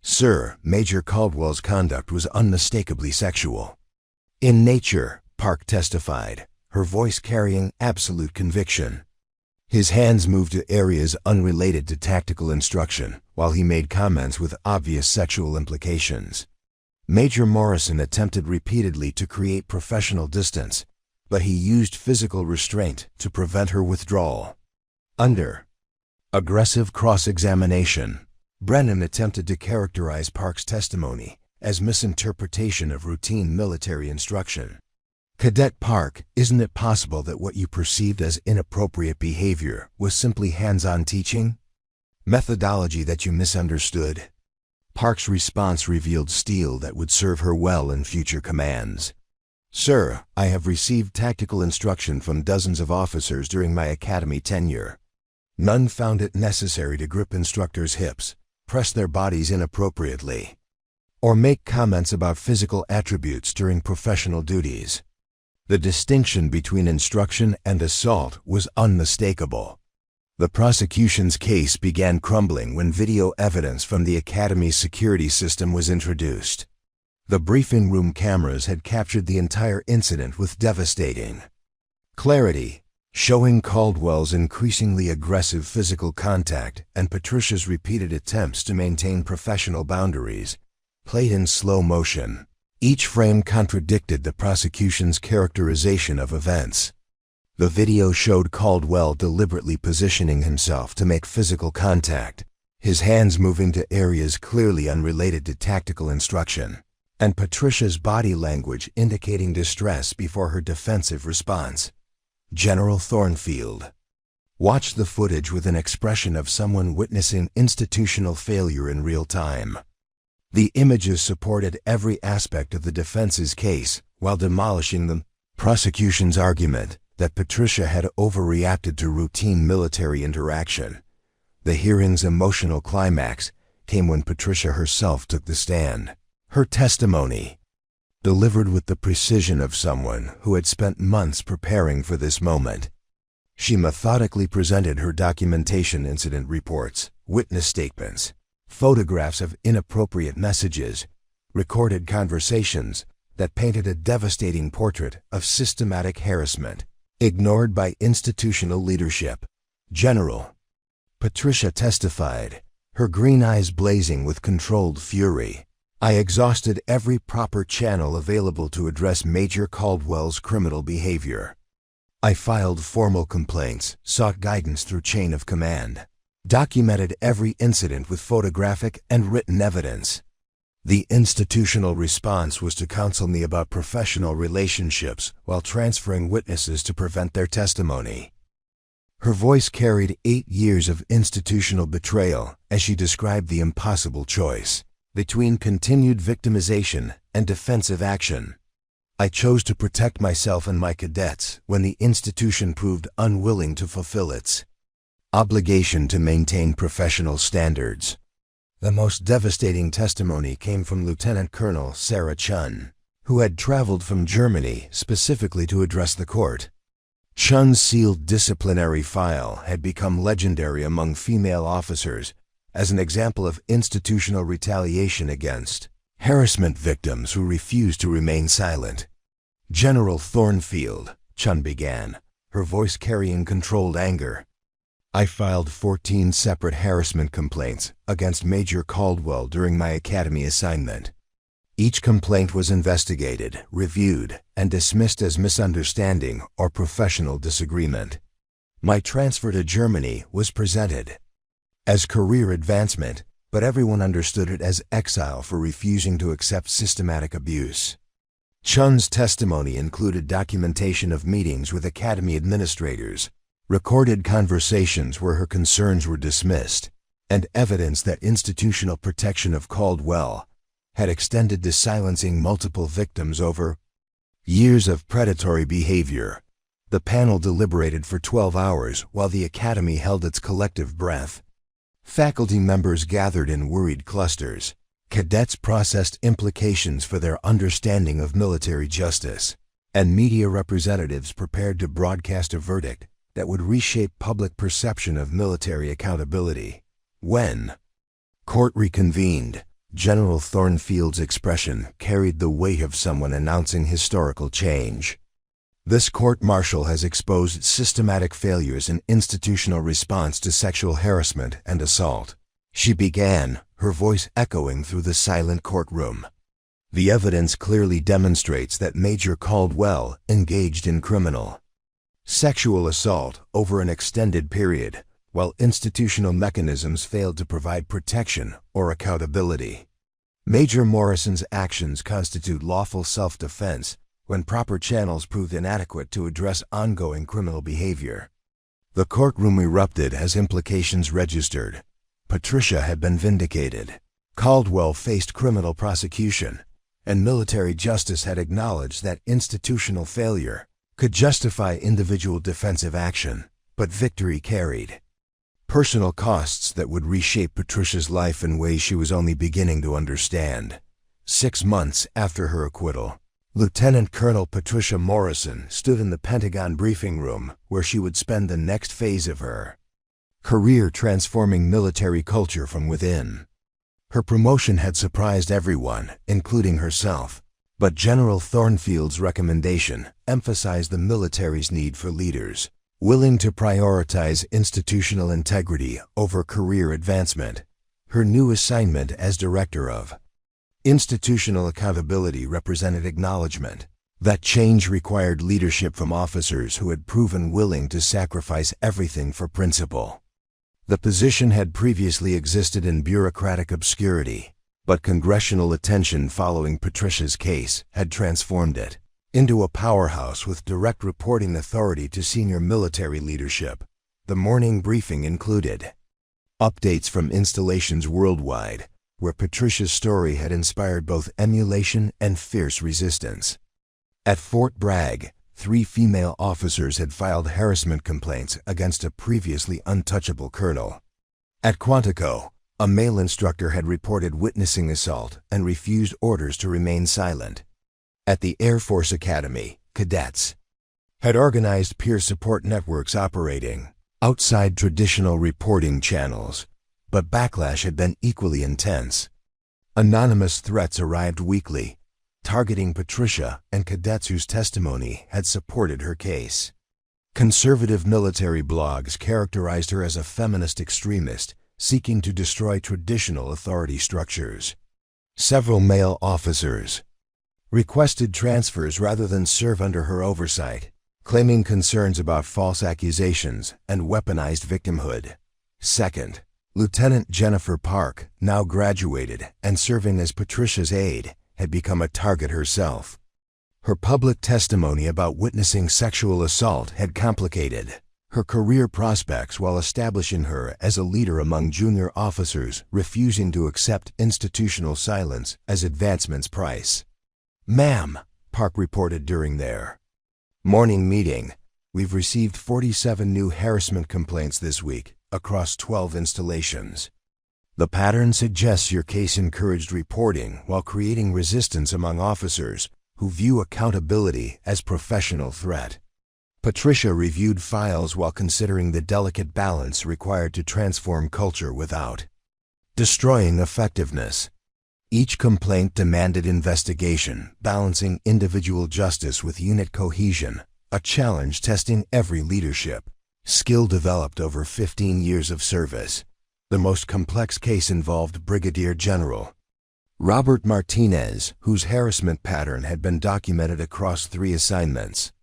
S1: Sir, Major Caldwell's conduct was unmistakably sexual in nature, Park testified, her voice carrying absolute conviction. His hands moved to areas unrelated to tactical instruction, while he made comments with obvious sexual implications. Major Morrison attempted repeatedly to create professional distance, but he used physical restraint to prevent her withdrawal. Under aggressive cross-examination, Brennan attempted to characterize Park's testimony as misinterpretation of routine military instruction. Cadet Park, isn't it possible that what you perceived as inappropriate behavior was simply hands-on teaching? Methodology that you misunderstood? Park's response revealed steel that would serve her well in future commands. Sir, I have received tactical instruction from dozens of officers during my academy tenure. None found it necessary to grip instructors' hips, press their bodies inappropriately, or make comments about physical attributes during professional duties. The distinction between instruction and assault was unmistakable. The prosecution's case began crumbling when video evidence from the Academy's security system was introduced. The briefing room cameras had captured the entire incident with devastating clarity, showing Caldwell's increasingly aggressive physical contact and Patricia's repeated attempts to maintain professional boundaries, played in slow motion. Each frame contradicted the prosecution's characterization of events. The video showed Caldwell deliberately positioning himself to make physical contact, his hands moving to areas clearly unrelated to tactical instruction, and Patricia's body language indicating distress before her defensive response. General Thornfield watched the footage with an expression of someone witnessing institutional failure in real time. The images supported every aspect of the defense's case while demolishing the prosecution's argument that Patricia had overreacted to routine military interaction. The hearing's emotional climax came when Patricia herself took the stand. Her testimony, delivered with the precision of someone who had spent months preparing for this moment. She methodically presented her documentation, incident reports, witness statements, photographs of inappropriate messages, recorded conversations that painted a devastating portrait of systematic harassment, ignored by institutional leadership. General Patricia testified, her green eyes blazing with controlled fury. I exhausted every proper channel available to address Major Caldwell's criminal behavior. I filed formal complaints, sought guidance through chain of command, documented every incident with photographic and written evidence. The institutional response was to counsel me about professional relationships while transferring witnesses to prevent their testimony. Her voice carried 8 years of institutional betrayal as she described the impossible choice between continued victimization and defensive action. I chose to protect myself and my cadets when the institution proved unwilling to fulfill its obligation to maintain professional standards. The most devastating testimony came from Lieutenant Colonel Sarah Chun, who had traveled from Germany specifically to address the court. Chun's sealed disciplinary file had become legendary among female officers as an example of institutional retaliation against harassment victims who refused to remain silent. "General Thornfield," Chun began, her voice carrying controlled anger, "I filed 14 separate harassment complaints against Major Caldwell during my academy assignment. Each complaint was investigated, reviewed, and dismissed as misunderstanding or professional disagreement. My transfer to Germany was presented as career advancement, but everyone understood it as exile for refusing to accept systematic abuse." Chun's testimony included documentation of meetings with academy administrators, recorded conversations where her concerns were dismissed, and evidence that institutional protection of Caldwell had extended to silencing multiple victims over years of predatory behavior. The panel deliberated for 12 hours while the academy held its collective breath. Faculty members gathered in worried clusters. Cadets processed implications for their understanding of military justice, and media representatives prepared to broadcast a verdict that would reshape public perception of military accountability. When court reconvened, General Thornfield's expression carried the weight of someone announcing historical change. "This court-martial has exposed systematic failures in institutional response to sexual harassment and assault," she began, her voice echoing through the silent courtroom. "The evidence clearly demonstrates that Major Caldwell engaged in criminal sexual assault over an extended period, while institutional mechanisms failed to provide protection or accountability. Major Morrison's actions constitute lawful self-defense when proper channels proved inadequate to address ongoing criminal behavior." The courtroom erupted as implications registered. Patricia had been vindicated. Caldwell faced criminal prosecution, and military justice had acknowledged that institutional failure could justify individual defensive action, but victory carried personal costs that would reshape Patricia's life in ways she was only beginning to understand. 6 months after her acquittal, Lieutenant Colonel Patricia Morrison stood in the Pentagon briefing room where she would spend the next phase of her career transforming military culture from within. Her promotion had surprised everyone, including herself, but General Thornfield's recommendation emphasized the military's need for leaders willing to prioritize institutional integrity over career advancement. Her new assignment as Director of Institutional Accountability represented acknowledgement that change required leadership from officers who had proven willing to sacrifice everything for principle. The position had previously existed in bureaucratic obscurity, but congressional attention following Patricia's case had transformed it into a powerhouse with direct reporting authority to senior military leadership. The morning briefing included updates from installations worldwide, where Patricia's story had inspired both emulation and fierce resistance. At Fort Bragg, 3 female officers had filed harassment complaints against a previously untouchable colonel. At Quantico, a male instructor had reported witnessing assault and refused orders to remain silent. At the Air Force Academy, cadets had organized peer support networks operating outside traditional reporting channels, but backlash had been equally intense. Anonymous threats arrived weekly, targeting Patricia and cadets whose testimony had supported her case. Conservative military blogs characterized her as a feminist extremist seeking to destroy traditional authority structures. Several male officers requested transfers rather than serve under her oversight, claiming concerns about false accusations and weaponized victimhood. Second, Lieutenant Jennifer Park, now graduated and serving as Patricia's aide, had become a target herself. Her public testimony about witnessing sexual assault had complicated her career prospects while establishing her as a leader among junior officers refusing to accept institutional silence as advancement's price. "Ma'am," Park reported during their morning meeting, "we've received 47 new harassment complaints this week across 12 installations. The pattern suggests your case encouraged reporting while creating resistance among officers who view accountability as professional threat. Patricia reviewed files while considering the delicate balance required to transform culture without destroying effectiveness. Each complaint demanded investigation, balancing individual justice with unit cohesion, a challenge testing every leadership skill developed over 15 years of service. The most complex case involved Brigadier General Robert Martinez, whose harassment pattern had been documented across 3 assignments.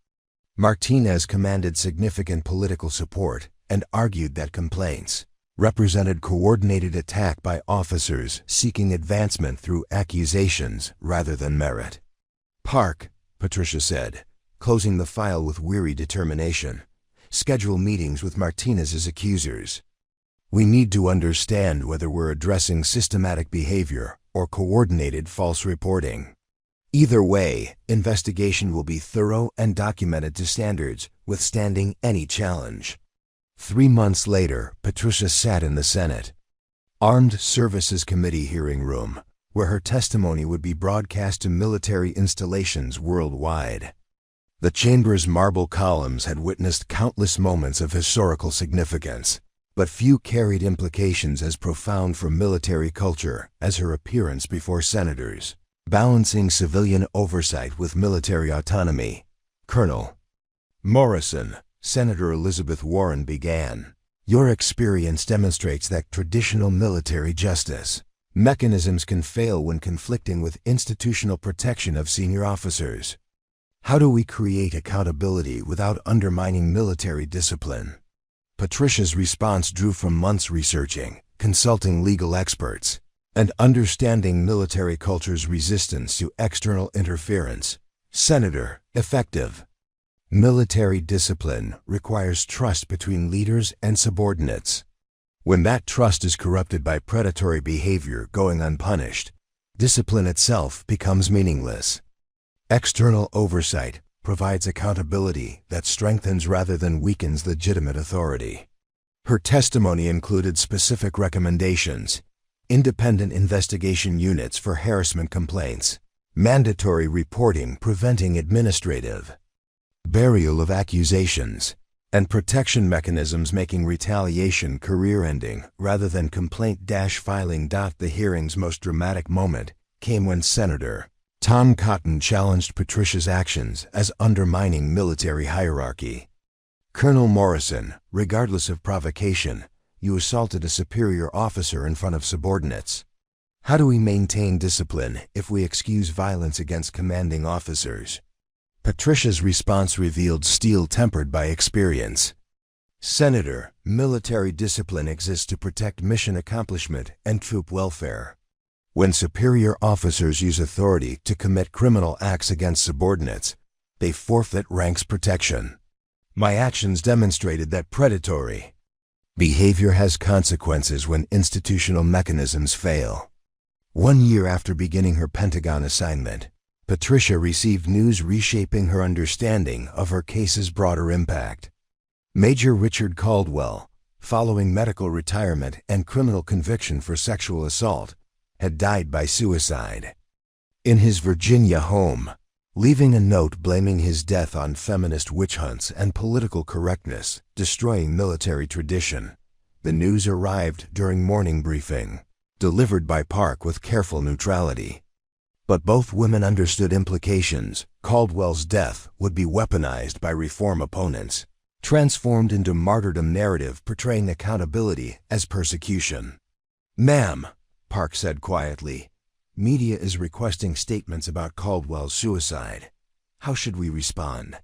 S1: Martinez commanded significant political support and argued that complaints represented coordinated attack by officers seeking advancement through accusations rather than merit. "Park," Patricia said, closing the file with weary determination. "Schedule meetings with Martinez's accusers. We need to understand whether we're addressing systematic behavior or coordinated false reporting. Either way, investigation will be thorough and documented to standards, withstanding any challenge." 3 months later, Patricia sat in the Senate Armed Services Committee hearing room, where her testimony would be broadcast to military installations worldwide. The chamber's marble columns had witnessed countless moments of historical significance, but few carried implications as profound for military culture as her appearance before senators. Balancing civilian oversight with military autonomy. Colonel Morrison, Senator Elizabeth Warren began. "Your experience demonstrates that traditional military justice mechanisms can fail when conflicting with institutional protection of senior officers. How do we create accountability without undermining military discipline?" Patricia's response drew from months researching, consulting legal experts, and understanding military culture's resistance to external interference. Senator, effective military discipline requires trust between leaders and subordinates. When that trust is corrupted by predatory behavior going unpunished, discipline itself becomes meaningless. External oversight provides accountability that strengthens rather than weakens legitimate authority. Her testimony included specific recommendations: independent investigation units for harassment complaints, mandatory reporting preventing administrative burial of accusations, and protection mechanisms making retaliation career-ending rather than complaint-filing. The hearing's most dramatic moment came when Senator Tom Cotton challenged Patricia's actions as undermining military hierarchy. "Colonel Morrison, regardless of provocation, you assaulted a superior officer in front of subordinates. How do we maintain discipline if we excuse violence against commanding officers?" Patricia's response revealed steel tempered by experience. "Senator, military discipline exists to protect mission accomplishment and troop welfare. When superior officers use authority to commit criminal acts against subordinates, they forfeit ranks protection. My actions demonstrated that predatory behavior has consequences when institutional mechanisms fail." 1 year after beginning her Pentagon assignment, Patricia received news reshaping her understanding of her case's broader impact. Major Richard Caldwell, following medical retirement and criminal conviction for sexual assault, had died by suicide in his Virginia home, leaving a note blaming his death on feminist witch hunts and political correctness, destroying military tradition. The news arrived during morning briefing, delivered by Park with careful neutrality. But both women understood implications. Caldwell's death would be weaponized by reform opponents, transformed into martyrdom narrative portraying accountability as persecution. "Ma'am," Park said quietly, "media is requesting statements about Caldwell's suicide. How should we respond?"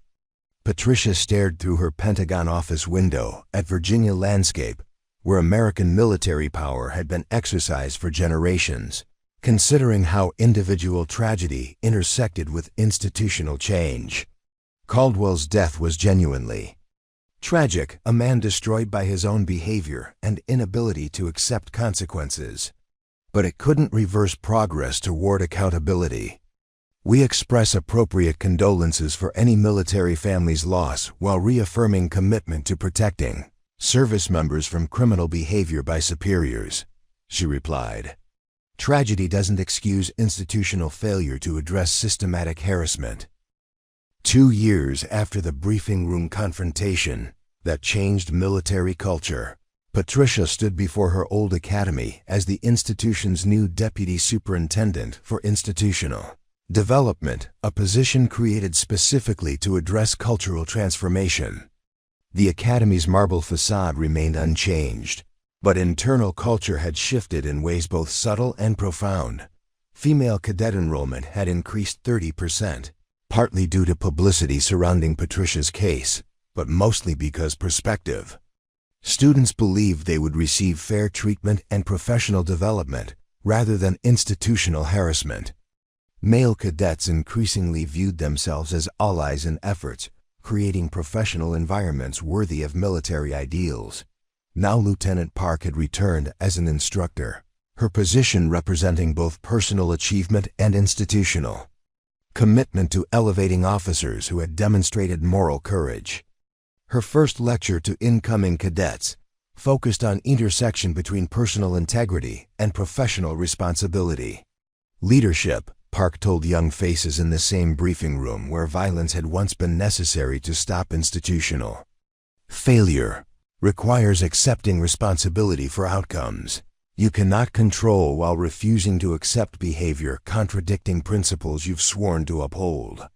S1: Patricia stared through her Pentagon office window at Virginia landscape, where American military power had been exercised for generations, considering how individual tragedy intersected with institutional change. Caldwell's death was genuinely tragic, a man destroyed by his own behavior and inability to accept consequences. But it couldn't reverse progress toward accountability. "We express appropriate condolences for any military family's loss while reaffirming commitment to protecting service members from criminal behavior by superiors," she replied. Tragedy doesn't excuse institutional failure to address systematic harassment. 2 years after the briefing room confrontation that changed military culture, Patricia stood before her old academy as the institution's new deputy superintendent for institutional development, a position created specifically to address cultural transformation. The academy's marble facade remained unchanged, but internal culture had shifted in ways both subtle and profound. Female cadet enrollment had increased 30%, partly due to publicity surrounding Patricia's case, but mostly because perspective. Students believed they would receive fair treatment and professional development rather than institutional harassment. Male cadets increasingly viewed themselves as allies in efforts, creating professional environments worthy of military ideals. Now Lieutenant Park had returned as an instructor, her position representing both personal achievement and institutional commitment to elevating officers who had demonstrated moral courage. Her first lecture to incoming cadets focused on intersection between personal integrity and professional responsibility. Leadership, Park told young faces in the same briefing room where violence had once been necessary to stop institutional failure, requires accepting responsibility for outcomes. You cannot control while refusing to accept behavior contradicting principles you've sworn to uphold.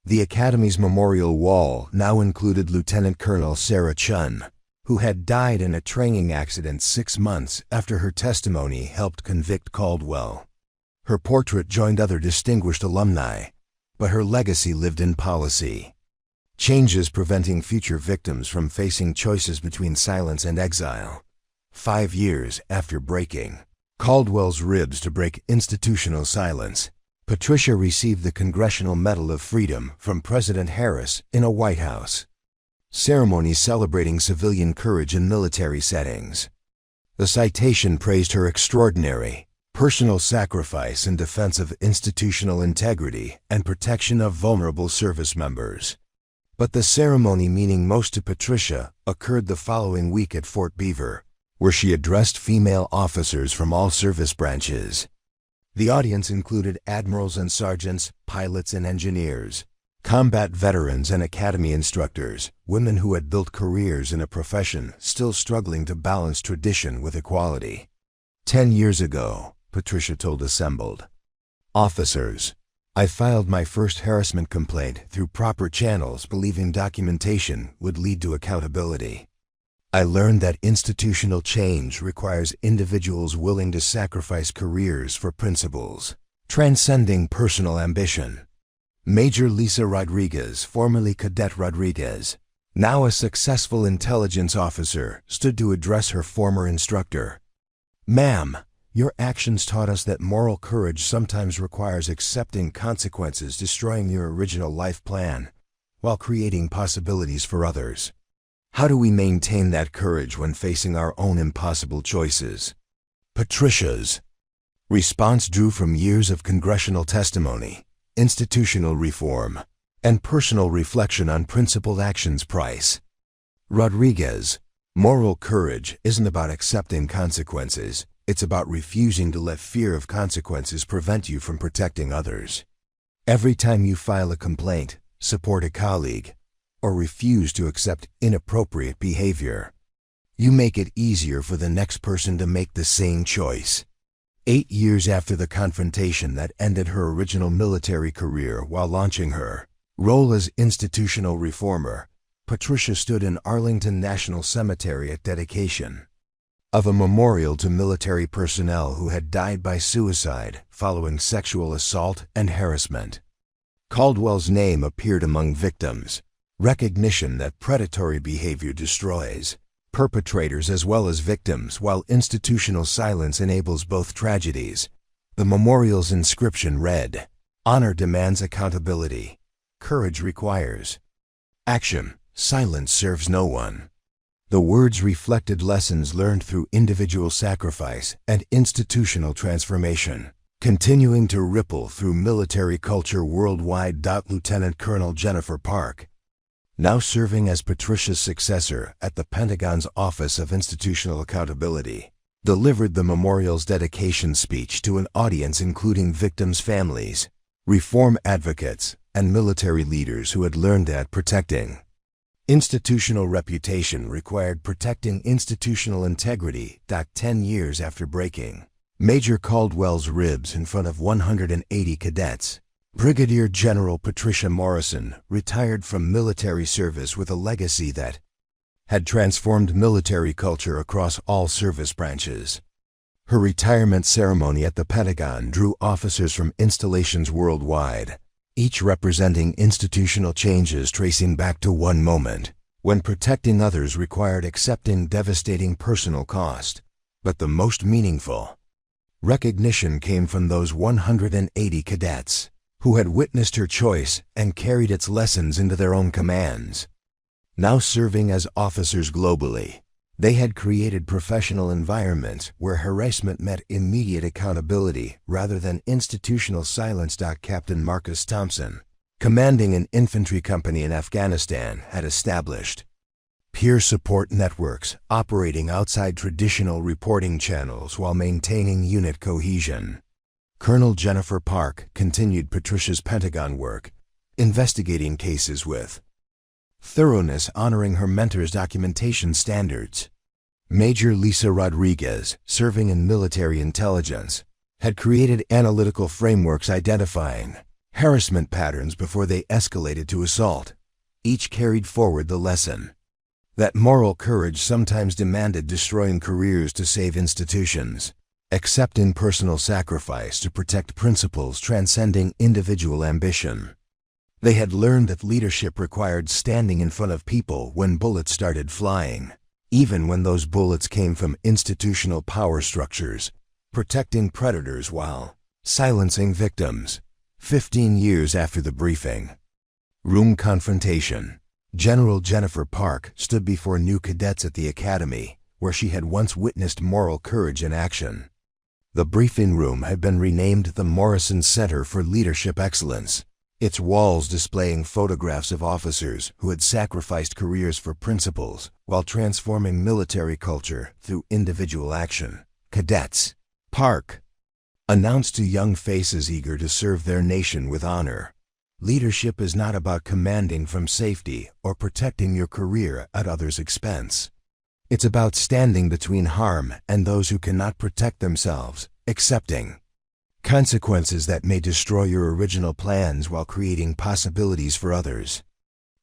S1: The Academy's memorial wall now included Lieutenant Colonel Sarah Chun, who had died in a training accident 6 months after her testimony helped convict Caldwell. Her portrait joined other distinguished alumni, but her legacy lived in policy. Changes preventing future victims from facing choices between silence and exile. 5 years after breaking Caldwell's ribs to break institutional silence, Patricia received the Congressional Medal of Freedom from President Harris in a White House ceremony celebrating civilian courage in military settings. The citation praised her extraordinary personal sacrifice in defense of institutional integrity and protection of vulnerable service members. But the ceremony meaning most to Patricia occurred the following week at Fort Beaver, where she addressed female officers from all service branches. The audience included admirals and sergeants, pilots and engineers, combat veterans and academy instructors, women who had built careers in a profession still struggling to balance tradition with equality. 10 years ago, Patricia told assembled officers, I filed my first harassment complaint through proper channels believing documentation would lead to accountability. I learned that institutional change requires individuals willing to sacrifice careers for principles, transcending personal ambition. Major Lisa Rodriguez, formerly Cadet Rodriguez, now a successful intelligence officer, stood to address her former instructor. Ma'am, your actions taught us that moral courage sometimes requires accepting consequences, destroying your original life plan, while creating possibilities for others. How do we maintain that courage when facing our own impossible choices? Patricia's response drew from years of congressional testimony, institutional reform, and personal reflection on principled actions. Price. Rodriguez, moral courage isn't about accepting consequences. It's about refusing to let fear of consequences prevent you from protecting others. Every time you file a complaint, support a colleague, or refuse to accept inappropriate behavior, you make it easier for the next person to make the same choice. 8 years after the confrontation that ended her original military career while launching her role as institutional reformer, Patricia stood in Arlington National Cemetery at dedication of a memorial to military personnel who had died by suicide following sexual assault and harassment. Caldwell's name appeared among victims, recognition that predatory behavior destroys perpetrators as well as victims, while institutional silence enables both tragedies. The memorial's inscription read, "Honor demands accountability. Courage requires action. Silence serves no one." The words reflected lessons learned through individual sacrifice and institutional transformation, continuing to ripple through military culture worldwide. Lieutenant Colonel Jennifer Park, now serving as Patricia's successor at the Pentagon's Office of Institutional Accountability, delivered the memorial's dedication speech to an audience including victims' families, reform advocates, and military leaders who had learned that protecting institutional reputation required protecting institutional integrity. 10 years after breaking Major Caldwell's ribs in front of 180 cadets, Brigadier General Patricia Morrison retired from military service with a legacy that had transformed military culture across all service branches. Her retirement ceremony at the Pentagon drew officers from installations worldwide, each representing institutional changes tracing back to one moment when protecting others required accepting devastating personal cost. But the most meaningful recognition came from those 180 cadets who had witnessed her choice and carried its lessons into their own commands. Now serving as officers globally, they had created professional environments where harassment met immediate accountability rather than institutional silence. Captain Marcus Thompson, commanding an infantry company in Afghanistan, had established peer support networks operating outside traditional reporting channels while maintaining unit cohesion. Colonel Jennifer Park continued Patricia's Pentagon work, investigating cases with thoroughness, honoring her mentor's documentation standards. Major Lisa Rodriguez, serving in military intelligence, had created analytical frameworks identifying harassment patterns before they escalated to assault. Each carried forward the lesson that moral courage sometimes demanded destroying careers to save institutions, accepting personal sacrifice to protect principles transcending individual ambition. They had learned that leadership required standing in front of people when bullets started flying, even when those bullets came from institutional power structures, protecting predators while silencing victims. 15 years after the briefing room confrontation, General Jennifer Park stood before new cadets at the academy, where she had once witnessed moral courage in action. The briefing room had been renamed the Morrison Center for Leadership Excellence, its walls displaying photographs of officers who had sacrificed careers for principles while transforming military culture through individual action. Cadets, Park announced to young faces eager to serve their nation with honor, leadership is not about commanding from safety or protecting your career at others' expense. It's about standing between harm and those who cannot protect themselves, accepting consequences that may destroy your original plans while creating possibilities for others.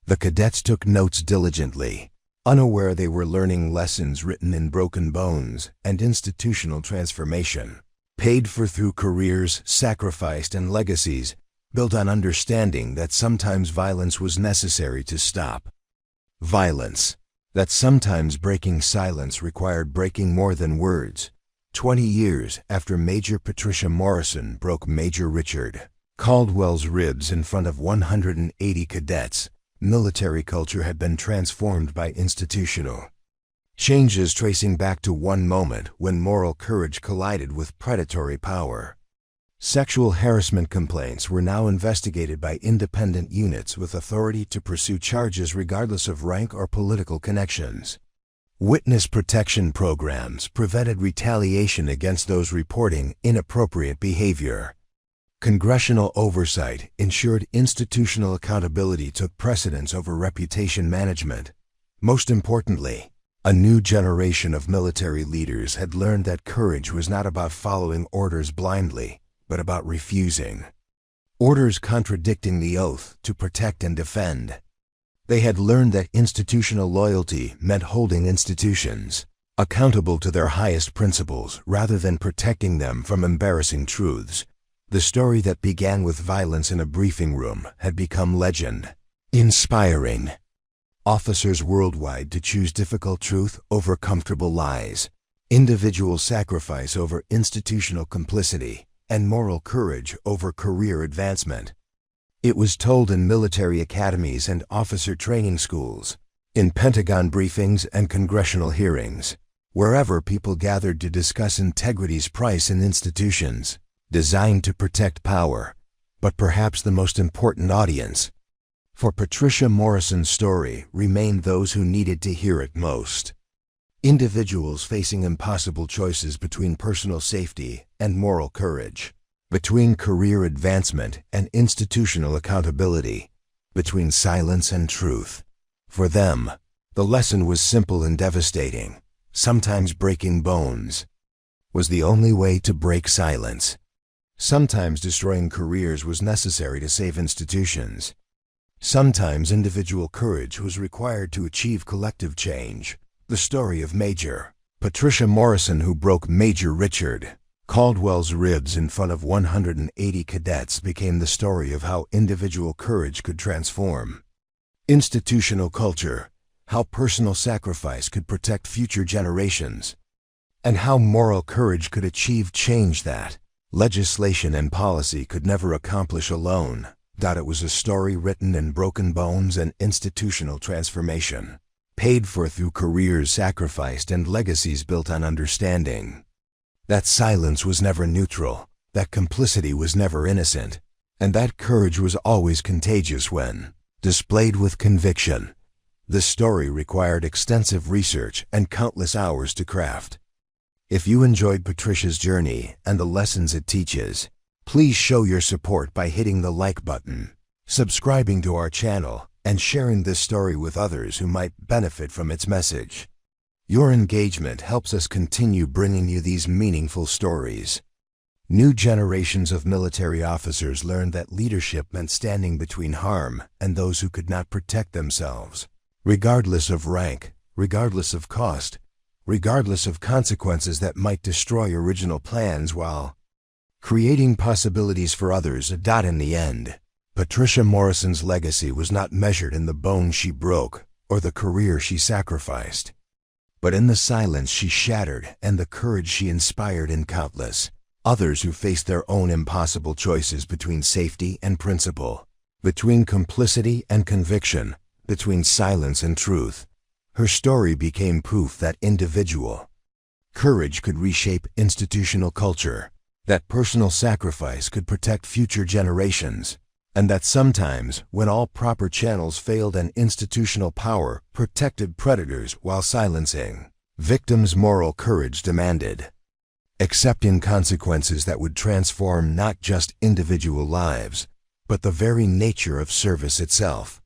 S1: The cadets took notes diligently, unaware they were learning lessons written in broken bones and institutional transformation, paid for through careers sacrificed and legacies built on understanding that sometimes violence was necessary to stop violence, that sometimes breaking silence required breaking more than words. 20 years after Major Patricia Morrison broke Major Richard Caldwell's ribs in front of 180 cadets, military culture had been transformed by institutional changes tracing back to one moment when moral courage collided with predatory power. Sexual harassment complaints were now investigated by independent units with authority to pursue charges regardless of rank or political connections. Witness protection programs prevented retaliation against those reporting inappropriate behavior. Congressional oversight ensured institutional accountability took precedence over reputation management. Most importantly, a new generation of military leaders had learned that courage was not about following orders blindly, but about refusing orders contradicting the oath to protect and defend. They had learned that institutional loyalty meant holding institutions accountable to their highest principles rather than protecting them from embarrassing truths. The story that began with violence in a briefing room had become legend, inspiring officers worldwide to choose difficult truth over comfortable lies, individual sacrifice over institutional complicity, and moral courage over career advancement. It was told in military academies and officer training schools, in Pentagon briefings and congressional hearings, wherever people gathered to discuss integrity's price in institutions designed to protect power. But perhaps the most important audience for Patricia Morrison's story remained those who needed to hear it most. Individuals facing impossible choices between personal safety and moral courage, between career advancement and institutional accountability, between silence and truth. For them, the lesson was simple and devastating. Sometimes breaking bones was the only way to break silence. Sometimes destroying careers was necessary to save institutions. Sometimes individual courage was required to achieve collective change. The story of Major Patricia Morrison, who broke Major Richard Caldwell's ribs in front of 180 cadets, became the story of how individual courage could transform institutional culture, how personal sacrifice could protect future generations, and how moral courage could achieve change that legislation and policy could never accomplish alone. It was a story written in broken bones and institutional transformation, paid for through careers sacrificed and legacies built on understanding. That silence was never neutral, that complicity was never innocent, and that courage was always contagious when displayed with conviction. The story required extensive research and countless hours to craft. If you enjoyed Patricia's journey and the lessons it teaches, please show your support by hitting the like button, subscribing to our channel, and sharing this story with others who might benefit from its message. Your engagement helps us continue bringing you these meaningful stories. New generations of military officers learned that leadership meant standing between harm and those who could not protect themselves, regardless of rank, regardless of cost, regardless of consequences that might destroy original plans, while creating possibilities for others. In the end, Patricia Morrison's legacy was not measured in the bones she broke or the career she sacrificed, but in the silence she shattered and the courage she inspired in countless others who faced their own impossible choices between safety and principle, between complicity and conviction, between silence and truth. Her story became proof that individual courage could reshape institutional culture, that personal sacrifice could protect future generations, and that sometimes, when all proper channels failed and institutional power protected predators while silencing victims, moral courage demanded accepting consequences that would transform not just individual lives, but the very nature of service itself.